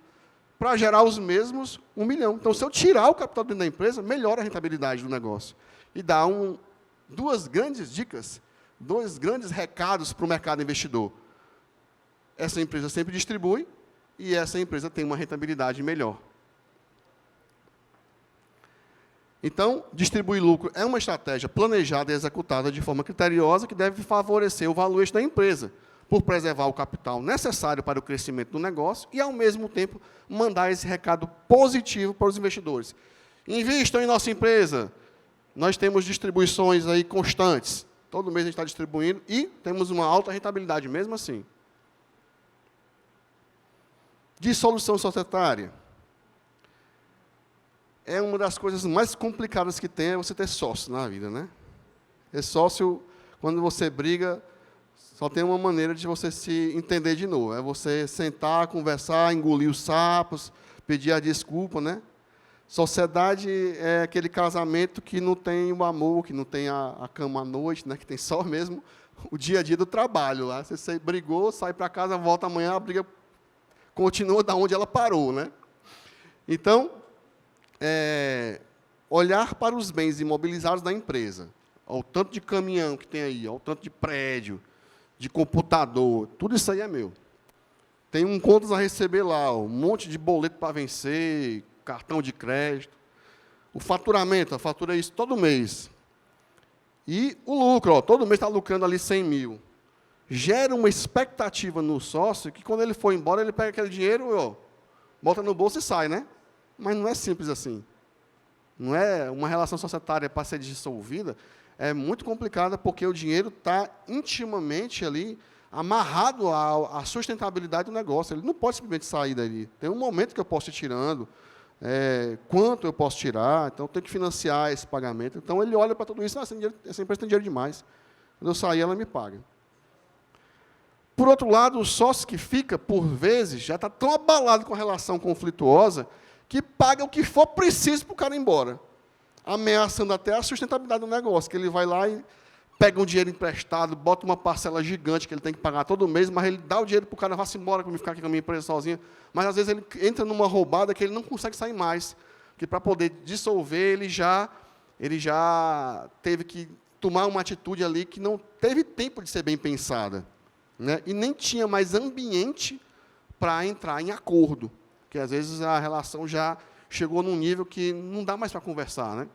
para gerar os mesmos 1 milhão. Então, se eu tirar o capital dentro da empresa, melhora a rentabilidade do negócio. E dá duas grandes dicas, 2 grandes recados para o mercado investidor. Essa empresa sempre distribui, e essa empresa tem uma rentabilidade melhor. Então, distribuir lucro é uma estratégia planejada e executada de forma criteriosa que deve favorecer o valuation da empresa, por preservar o capital necessário para o crescimento do negócio e, ao mesmo tempo, mandar esse recado positivo para os investidores. Invistam em nossa empresa. Nós temos distribuições aí constantes. Todo mês a gente está distribuindo e temos uma alta rentabilidade, mesmo assim. Dissolução societária. É uma das coisas mais complicadas que tem, é você ter sócio na vida, né? Ter sócio, quando você briga, só tem uma maneira de você se entender de novo. É você sentar, conversar, engolir os sapos, pedir a desculpa, né? Sociedade é aquele casamento que não tem o amor, que não tem a cama à noite, né? Que tem só mesmo o dia a dia do trabalho lá. Você brigou, sai para casa, volta amanhã, a briga continua da onde ela parou, né? Então, olhar para os bens imobilizados da empresa, ao tanto de caminhão que tem aí, ao tanto de prédio, de computador, tudo isso aí é meu. Tem contas a receber lá, um monte de boleto para vencer, cartão de crédito. O faturamento, a fatura é isso todo mês. E o lucro, todo mês está lucrando ali 100 mil. Gera uma expectativa no sócio que, quando ele for embora, ele pega aquele dinheiro, bota no bolso e sai, né? Mas não é simples assim. Não é uma relação societária para ser dissolvida, é muito complicada, porque o dinheiro está intimamente ali amarrado à sustentabilidade do negócio. Ele não pode simplesmente sair dali. Tem um momento que eu posso ir tirando, quanto eu posso tirar, então eu tenho que financiar esse pagamento. Então, ele olha para tudo isso, essa empresa tem dinheiro demais. Quando eu sair, ela me paga. Por outro lado, o sócio que fica, por vezes, já está tão abalado com a relação conflituosa que paga o que for preciso para o cara ir embora, ameaçando até a sustentabilidade do negócio, que ele vai lá e pega um dinheiro emprestado, bota uma parcela gigante que ele tem que pagar todo mês, mas ele dá o dinheiro para o cara, vá-se embora, para me ficar aqui com a minha empresa sozinha. Mas, às vezes, ele entra numa roubada que ele não consegue sair mais, porque, para poder dissolver, ele já teve que tomar uma atitude ali que não teve tempo de ser bem pensada. né? E nem tinha mais ambiente para entrar em acordo, porque às vezes a relação já chegou num nível que não dá mais para conversar, né?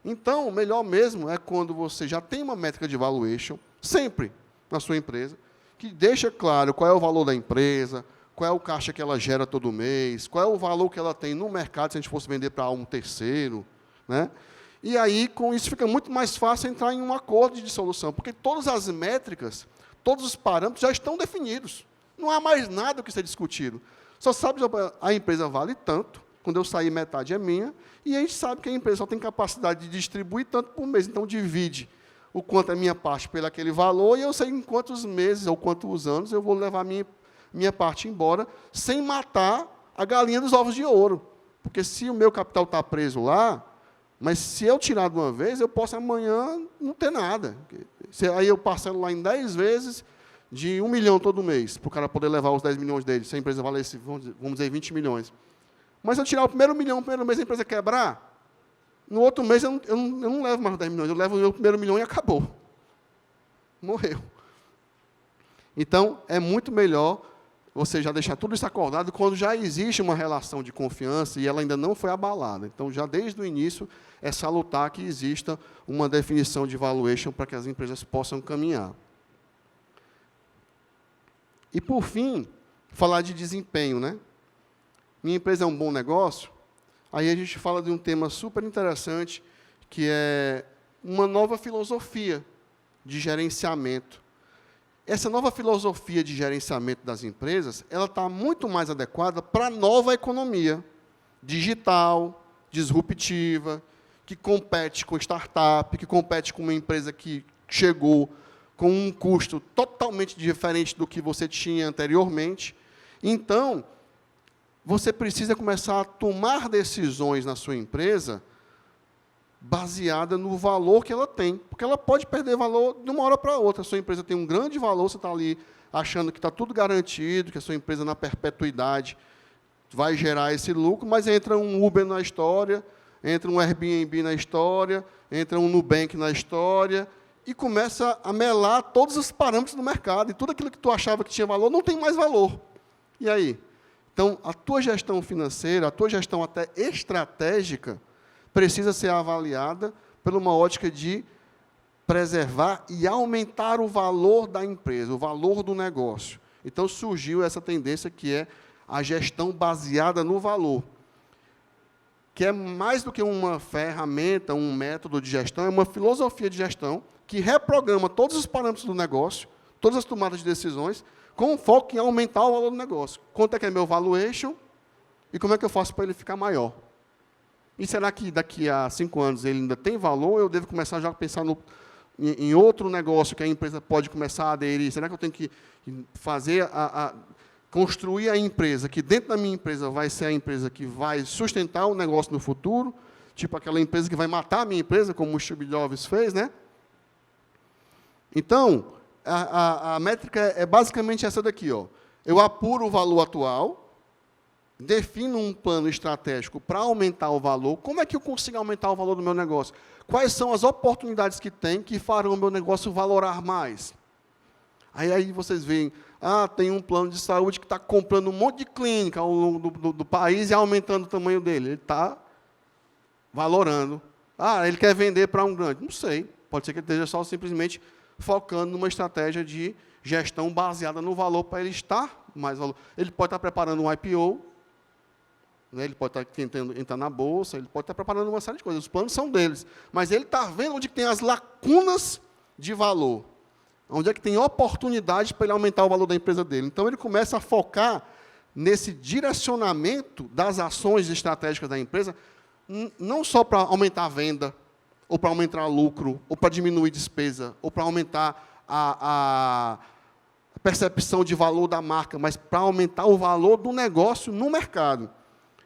Então, o melhor mesmo é quando você já tem uma métrica de valuation, sempre na sua empresa, que deixa claro qual é o valor da empresa, qual é o caixa que ela gera todo mês, qual é o valor que ela tem no mercado se a gente fosse vender para um terceiro, né? E aí, com isso, fica muito mais fácil entrar em um acordo de dissolução, porque todas as métricas, todos os parâmetros já estão definidos. Não há mais nada que ser discutido. Só sabe que a empresa vale tanto, quando eu sair, metade é minha, e a gente sabe que a empresa só tem capacidade de distribuir tanto por mês. Então, divide o quanto é minha parte pelo aquele valor, e eu sei em quantos meses ou quantos anos eu vou levar minha parte embora, sem matar a galinha dos ovos de ouro. Porque se o meu capital está preso lá, mas se eu tirar de uma vez, eu posso amanhã não ter nada. Aí eu parcelo lá em 10 vezes de 1 milhão todo mês, para o cara poder levar os 10 milhões dele, se a empresa valesse, vamos dizer, 20 milhões. Mas se eu tirar o primeiro milhão, no primeiro mês a empresa quebrar, no outro mês eu não levo mais os 10 milhões, eu levo o meu primeiro milhão e acabou. Morreu. Então, é muito melhor você já deixar tudo isso acordado quando já existe uma relação de confiança e ela ainda não foi abalada. Então, já desde o início, é salutar que exista uma definição de valuation para que as empresas possam caminhar. E, por fim, falar de desempenho, né? Minha empresa é um bom negócio? Aí a gente fala de um tema super interessante, que é uma nova filosofia de gerenciamento. Essa nova filosofia de gerenciamento das empresas, ela está muito mais adequada para a nova economia digital, disruptiva, que compete com startup, que compete com uma empresa que chegou com um custo totalmente diferente do que você tinha anteriormente. Então, você precisa começar a tomar decisões na sua empresa baseada no valor que ela tem, porque ela pode perder valor de uma hora para outra. A sua empresa tem um grande valor, você está ali achando que está tudo garantido, que a sua empresa na perpetuidade vai gerar esse lucro, mas entra um Uber na história, entra um Airbnb na história, entra um Nubank na história, e começa a melar todos os parâmetros do mercado, e tudo aquilo que tu achava que tinha valor não tem mais valor. E aí? Então, a tua gestão financeira, a tua gestão até estratégica, precisa ser avaliada por uma ótica de preservar e aumentar o valor da empresa, o valor do negócio. Então, surgiu essa tendência que é a gestão baseada no valor, que é mais do que uma ferramenta, um método de gestão, é uma filosofia de gestão que reprograma todos os parâmetros do negócio, todas as tomadas de decisões, com foco em aumentar o valor do negócio. Quanto é que é meu valuation e como é que eu faço para ele ficar maior? E será que daqui a 5 anos ele ainda tem valor ou eu devo começar já a pensar em outro negócio que a empresa pode começar a aderir? Será que eu tenho que fazer construir a empresa, que dentro da minha empresa vai ser a empresa que vai sustentar o negócio no futuro, tipo aquela empresa que vai matar a minha empresa, como o Steve Jobs fez, né? Então, a métrica é basicamente essa daqui, ó. Eu apuro o valor atual, defino um plano estratégico para aumentar o valor. Como é que eu consigo aumentar o valor do meu negócio? Quais são as oportunidades que tem que farão o meu negócio valorar mais? Aí vocês veem, tem um plano de saúde que está comprando um monte de clínica ao longo do país e aumentando o tamanho dele. Ele está valorando. Ele quer vender para um grande. Não sei. Pode ser que ele esteja só simplesmente focando numa estratégia de gestão baseada no valor para ele estar mais valor. Ele pode estar preparando um IPO, né? Ele pode estar tentando entrar na bolsa, ele pode estar preparando uma série de coisas. Os planos são deles. Mas ele está vendo onde tem as lacunas de valor. Onde é que tem oportunidade para ele aumentar o valor da empresa dele. Então, ele começa a focar nesse direcionamento das ações estratégicas da empresa, não só para aumentar a venda, ou para aumentar o lucro, ou para diminuir despesa, ou para aumentar a percepção de valor da marca, mas para aumentar o valor do negócio no mercado.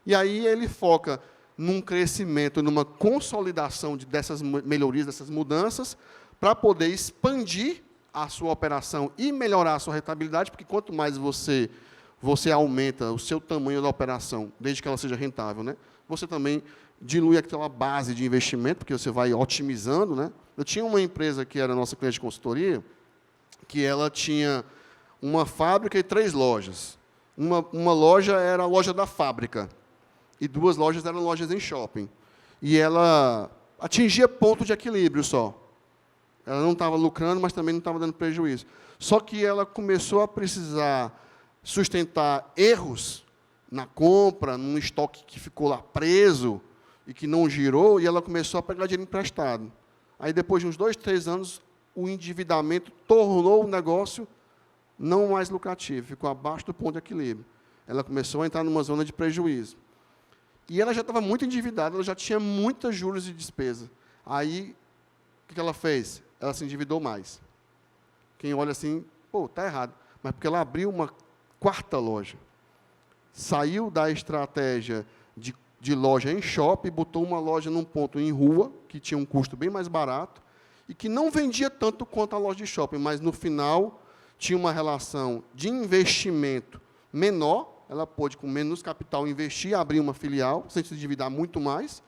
E aí ele foca num crescimento, numa consolidação dessas melhorias, dessas mudanças, para poder expandir a sua operação e melhorar a sua rentabilidade, porque quanto mais você aumenta o seu tamanho da operação, desde que ela seja rentável, né, você também dilui aquela base de investimento, porque você vai otimizando, né? Eu tinha uma empresa que era nossa cliente de consultoria, que ela tinha uma fábrica e 3 lojas. Uma loja era a loja da fábrica, e 2 lojas eram lojas em shopping. E ela atingia ponto de equilíbrio só. Ela não estava lucrando, mas também não estava dando prejuízo. Só que ela começou a precisar sustentar erros na compra, num estoque que ficou lá preso e que não girou, e ela começou a pegar dinheiro emprestado. Aí, depois de uns 2, 3 anos, o endividamento tornou o negócio não mais lucrativo, ficou abaixo do ponto de equilíbrio. Ela começou a entrar numa zona de prejuízo. E ela já estava muito endividada, ela já tinha muitos juros e despesa. Aí, o que ela fez? Ela se endividou mais. Quem olha assim, pô, está errado. Mas porque ela abriu uma 4ª loja. Saiu da estratégia de loja em shopping, botou uma loja num ponto em rua, que tinha um custo bem mais barato, e que não vendia tanto quanto a loja de shopping, mas, no final, tinha uma relação de investimento menor. Ela pôde, com menos capital, investir, abrir uma filial, sem se endividar muito mais,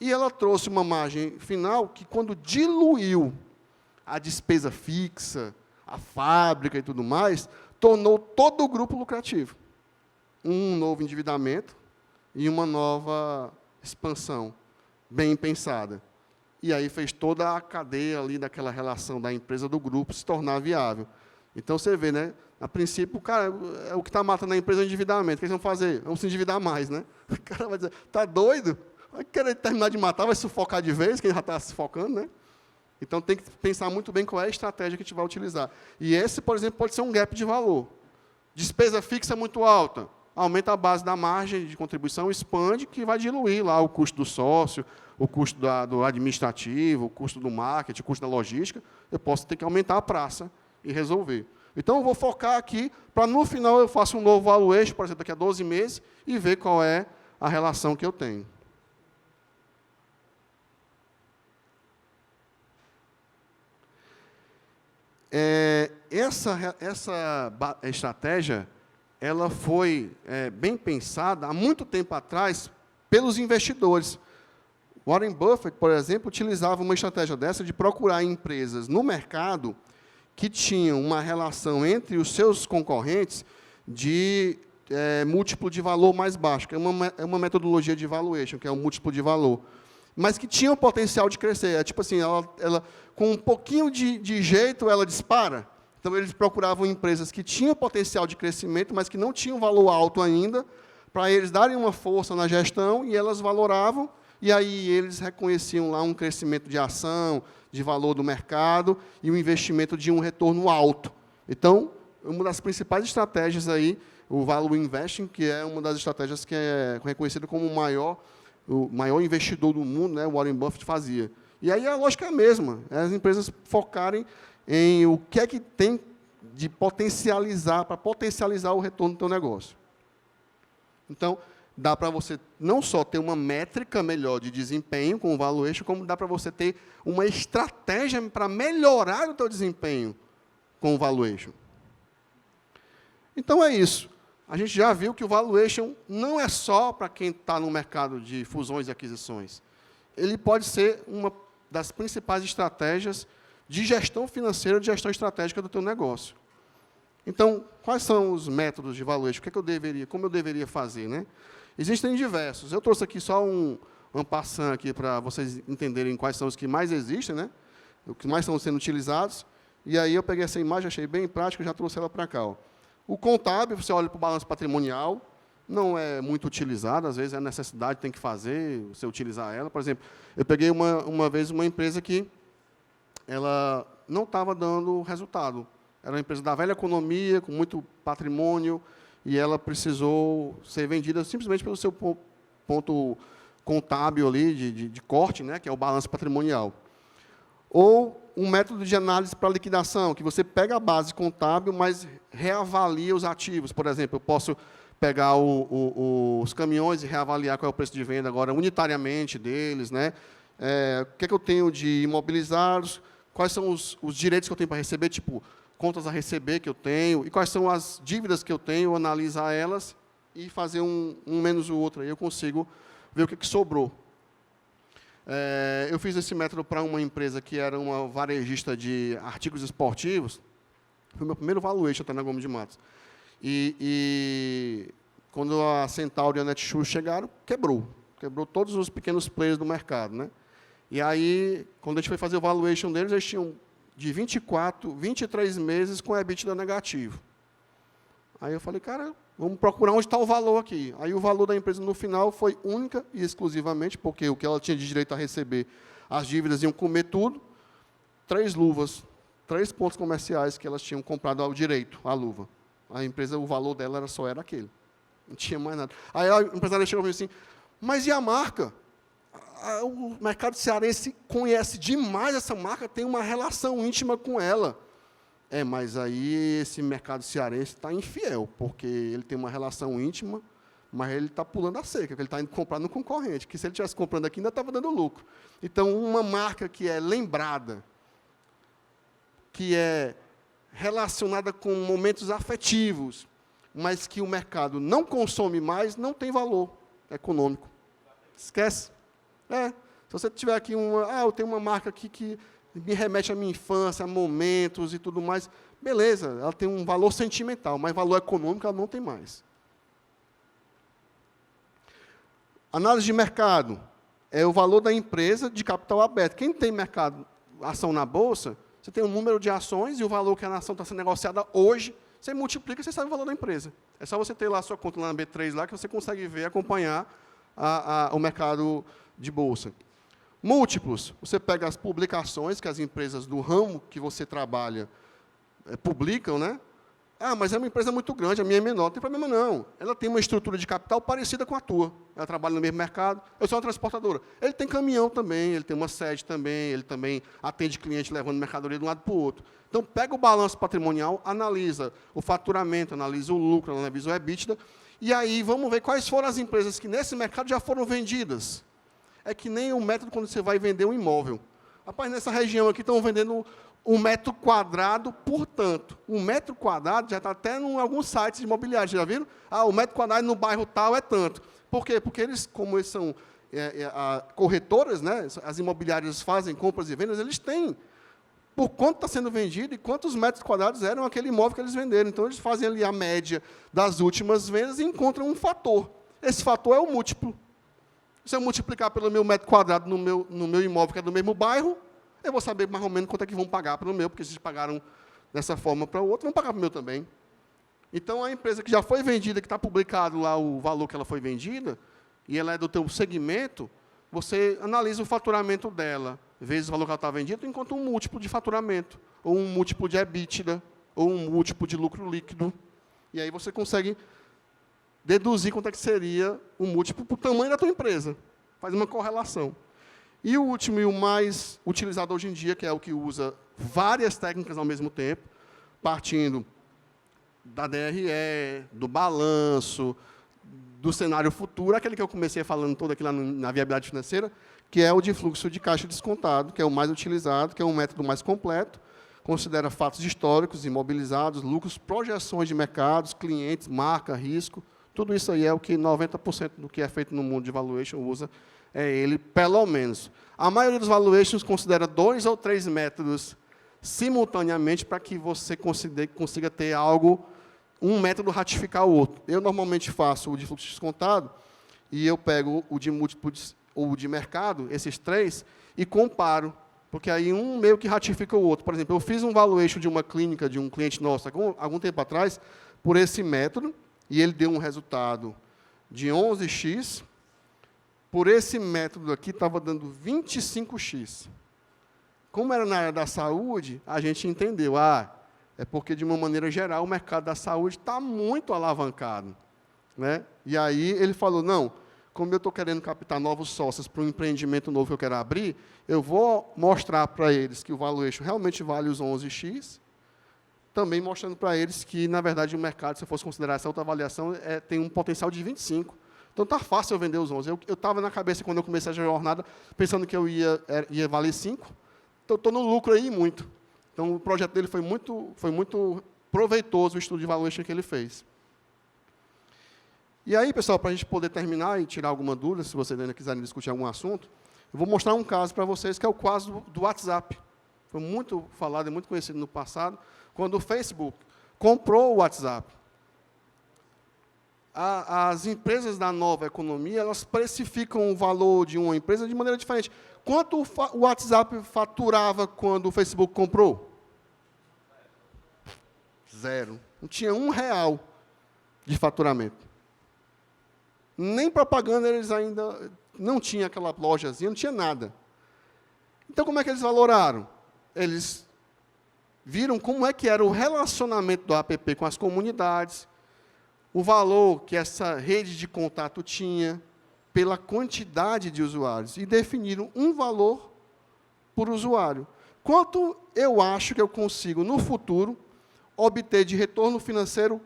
e ela trouxe uma margem final que, quando diluiu a despesa fixa, a fábrica e tudo mais, tornou todo o grupo lucrativo. Um novo endividamento e uma nova expansão, bem pensada. E aí fez toda a cadeia ali daquela relação da empresa, do grupo, se tornar viável. Então, você vê, né? A princípio, cara, o que está matando a empresa é o endividamento. O que eles vão fazer? Vamos se endividar mais, né? O cara vai dizer, está doido? Vai querer terminar de matar, vai sufocar de vez, quem já está sufocando, né? Então, tem que pensar muito bem qual é a estratégia que a gente vai utilizar. E esse, por exemplo, pode ser um gap de valor. Despesa fixa muito alta. Aumenta a base da margem de contribuição, expande, que vai diluir lá o custo do sócio, o custo do administrativo, o custo do marketing, o custo da logística. Eu posso ter que aumentar a praça e resolver. Então, eu vou focar aqui, para, no final, eu faço um novo valuation, por exemplo, daqui a 12 meses, e ver qual é a relação que eu tenho. Essa estratégia, ela foi bem pensada há muito tempo atrás pelos investidores. Warren Buffett, por exemplo, utilizava uma estratégia dessa de procurar empresas no mercado que tinham uma relação entre os seus concorrentes de múltiplo de valor mais baixo, que é uma metodologia de valuation, que é um múltiplo de valor, mas que tinha o potencial de crescer. É tipo assim, ela com um pouquinho de jeito, ela dispara. Então, eles procuravam empresas que tinham potencial de crescimento, mas que não tinham valor alto ainda, para eles darem uma força na gestão, e elas valoravam, e aí eles reconheciam lá um crescimento de ação, de valor do mercado, e um investimento de um retorno alto. Então, uma das principais estratégias aí, o Value Investing, que é uma das estratégias que é reconhecida como o maior investidor do mundo, né, o Warren Buffett fazia. E aí a lógica é a mesma, as empresas focarem em o que é que tem de potencializar, para potencializar o retorno do teu negócio. Então, dá para você não só ter uma métrica melhor de desempenho com o valuation, como dá para você ter uma estratégia para melhorar o teu desempenho com o valuation. Então, é isso. A gente já viu que o valuation não é só para quem está no mercado de fusões e aquisições. Ele pode ser uma das principais estratégias de gestão financeira, de gestão estratégica do teu negócio. Então, quais são os métodos de valuation? Como eu deveria fazer, né? Existem diversos. Eu trouxe aqui só um passant aqui para vocês entenderem quais são os que mais existem, né? Os que mais estão sendo utilizados. E aí eu peguei essa imagem, achei bem prática e já trouxe ela para cá. Ó. O contábil, você olha para o balanço patrimonial, não é muito utilizado, às vezes é necessidade, tem que fazer, você utilizar ela. Por exemplo, eu peguei uma vez uma empresa que ela não estava dando resultado. Era uma empresa da velha economia, com muito patrimônio, e ela precisou ser vendida simplesmente pelo seu ponto contábil ali, de corte, né, que é o balanço patrimonial. Ou um método de análise para liquidação, que você pega a base contábil, mas reavalia os ativos. Por exemplo, eu posso pegar os caminhões e reavaliar qual é o preço de venda agora unitariamente deles, né? O que é que eu tenho de imobilizados, quais são os direitos que eu tenho para receber, tipo, contas a receber que eu tenho, e quais são as dívidas que eu tenho, analisar elas e fazer um menos o outro. Aí eu consigo ver o que sobrou. Eu fiz esse método para uma empresa que era uma varejista de artigos esportivos, Foi o meu primeiro valuation até na Gomes de Matos. E quando a Centauro e a Netshoes chegaram, quebrou todos os pequenos players do mercado, né? E aí, quando a gente foi fazer o valuation deles, eles tinham de 23 meses com EBITDA negativo. Aí eu falei, cara, vamos procurar onde está o valor aqui. Aí o valor da empresa, no final, foi única e exclusivamente, porque o que ela tinha de direito a receber, as dívidas iam comer tudo, 3 luvas, 3 pontos comerciais que elas tinham comprado ao direito, a luva. A empresa, o valor dela só era aquele. Não tinha mais nada. Aí a empresária chegou e falou assim, mas e a marca? O mercado cearense conhece demais essa marca, tem uma relação íntima com ela. Mas aí esse mercado cearense está infiel, porque ele tem uma relação íntima, mas ele está pulando a cerca, porque ele está indo comprar no concorrente, que se ele estivesse comprando aqui, ainda estava dando lucro. Então, uma marca que é lembrada, que é relacionada com momentos afetivos, mas que o mercado não consome mais, não tem valor econômico. Esquece. Se você tiver aqui eu tenho uma marca aqui que me remete à minha infância, a momentos e tudo mais, beleza, ela tem um valor sentimental, mas valor econômico ela não tem mais. Análise de mercado é o valor da empresa de capital aberto. Quem tem mercado, ação na bolsa, você tem o número de ações e o valor que a ação está sendo negociada hoje, você multiplica e você sabe o valor da empresa. É só você ter lá a sua conta lá na B3, lá, que você consegue ver, acompanhar o mercado de bolsa. Múltiplos, você pega as publicações que as empresas do ramo que você trabalha publicam, né? Mas é uma empresa muito grande, a minha é menor. Não tem problema, não. Ela tem uma estrutura de capital parecida com a tua. Ela trabalha no mesmo mercado. Eu sou uma transportadora. Ele tem caminhão também, ele tem uma sede também, ele também atende cliente levando mercadoria de um lado para o outro. Então, pega o balanço patrimonial, analisa o faturamento, analisa o lucro, analisa o EBITDA, e aí vamos ver quais foram as empresas que nesse mercado já foram vendidas. É que nem o método quando você vai vender um imóvel. Rapaz, nessa região aqui estão vendendo 1 metro quadrado por tanto. 1 metro quadrado já está até em alguns sites imobiliários, já viram? O metro quadrado no bairro tal é tanto. Por quê? Porque eles, como eles são corretoras, né, as imobiliárias fazem compras e vendas, eles têm por quanto está sendo vendido e quantos metros quadrados eram aquele imóvel que eles venderam. Então, eles fazem ali a média das últimas vendas e encontram um fator. Esse fator é o múltiplo. Se eu multiplicar pelo meu metro quadrado no meu imóvel, que é do mesmo bairro, eu vou saber mais ou menos quanto é que vão pagar para o meu, porque se eles pagaram dessa forma para o outro, vão pagar para o meu também. Então, a empresa que já foi vendida, que está publicado lá o valor que ela foi vendida, e ela é do teu segmento, você analisa o faturamento dela, vezes o valor que ela está vendida, enquanto um múltiplo de faturamento, ou um múltiplo de EBITDA, ou um múltiplo de lucro líquido. E aí você consegue deduzir quanto é que seria o múltiplo para o tamanho da tua empresa. Faz uma correlação. E o último e o mais utilizado hoje em dia, que é o que usa várias técnicas ao mesmo tempo, partindo da DRE, do balanço, do cenário futuro, aquele que eu comecei falando todo aqui lá na viabilidade financeira, que é o de fluxo de caixa descontado, que é o mais utilizado, que é um método mais completo, considera fatos históricos, imobilizados, lucros, projeções de mercados, clientes, marca, risco. Tudo isso aí é o que 90% do que é feito no mundo de valuation usa, é ele, pelo menos. A maioria dos valuations considera 2 ou 3 métodos simultaneamente para que você consiga ter algo, um método ratificar o outro. Eu normalmente faço o de fluxo descontado e eu pego o de múltiplos ou o de mercado, esses 3, e comparo, porque aí um meio que ratifica o outro. Por exemplo, eu fiz um valuation de uma clínica, de um cliente nosso, algum tempo atrás, por esse método, e ele deu um resultado de 11x, por esse método aqui estava dando 25x. Como era na área da saúde, a gente entendeu, é porque, de uma maneira geral, o mercado da saúde está muito alavancado, né? E aí ele falou, não, como eu estou querendo captar novos sócios para um empreendimento novo que eu quero abrir, eu vou mostrar para eles que o valuation realmente vale os 11x, também mostrando para eles que, na verdade, o mercado, se eu fosse considerar essa outra avaliação, tem um potencial de 25. Então, está fácil eu vender os 11. Eu estava na cabeça, quando eu comecei a jornada, pensando que eu ia valer 5. Então, estou no lucro aí muito. Então, o projeto dele foi muito proveitoso, o estudo de valuation que ele fez. E aí, pessoal, para a gente poder terminar e tirar alguma dúvida, se vocês ainda quiserem discutir algum assunto, eu vou mostrar um caso para vocês, que é o caso do WhatsApp. foi muito falado e muito conhecido no passado, quando o Facebook comprou o WhatsApp. As empresas da nova economia, elas precificam o valor de uma empresa de maneira diferente. Quanto o WhatsApp faturava quando o Facebook comprou? 0. Não tinha R$1 de faturamento. Nem propaganda eles ainda não tinham, aquela lojazinha, não tinha nada. Então, como é que eles valoraram? Eles viram como é que era o relacionamento do app com as comunidades, o valor que essa rede de contato tinha, pela quantidade de usuários, e definiram um valor por usuário. Quanto eu acho que eu consigo, no futuro, obter de retorno financeiro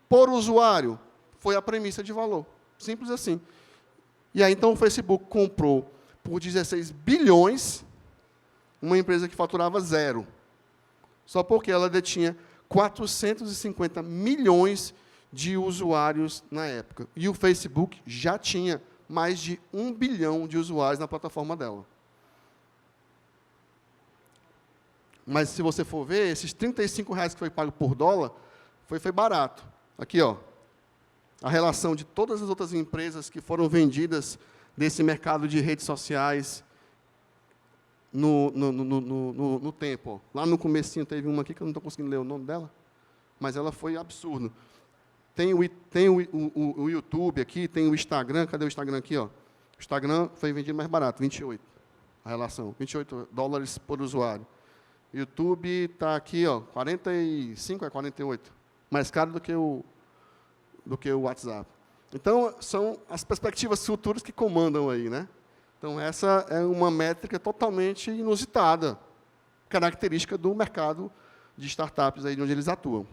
por usuário? Foi a premissa de valor. Simples assim. E aí, então, o Facebook comprou por 16 bilhões uma empresa que faturava 0. Só porque ela detinha 450 milhões de usuários na época. E o Facebook já tinha mais de 1 bilhão de usuários na plataforma dela. Mas, se você for ver, esses R$35 que foi pago por dólar, foi barato. Aqui, ó, a relação de todas as outras empresas que foram vendidas desse mercado de redes sociais no tempo. Ó. Lá no comecinho teve uma aqui, que eu não estou conseguindo ler o nome dela, mas ela foi absurda. Tem o YouTube aqui, tem o Instagram. Cadê o Instagram aqui? Ó? O Instagram foi vendido mais barato, 28. A relação, $28 por usuário. YouTube está aqui, ó, 45 a 48. Mais caro do que o WhatsApp. Então, são as perspectivas futuras que comandam aí, né? Então, essa é uma métrica totalmente inusitada, característica do mercado de startups aí onde eles atuam.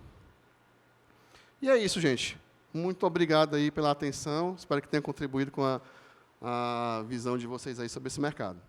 E é isso, gente. Muito obrigado aí pela atenção. Espero que tenha contribuído com a visão de vocês aí sobre esse mercado.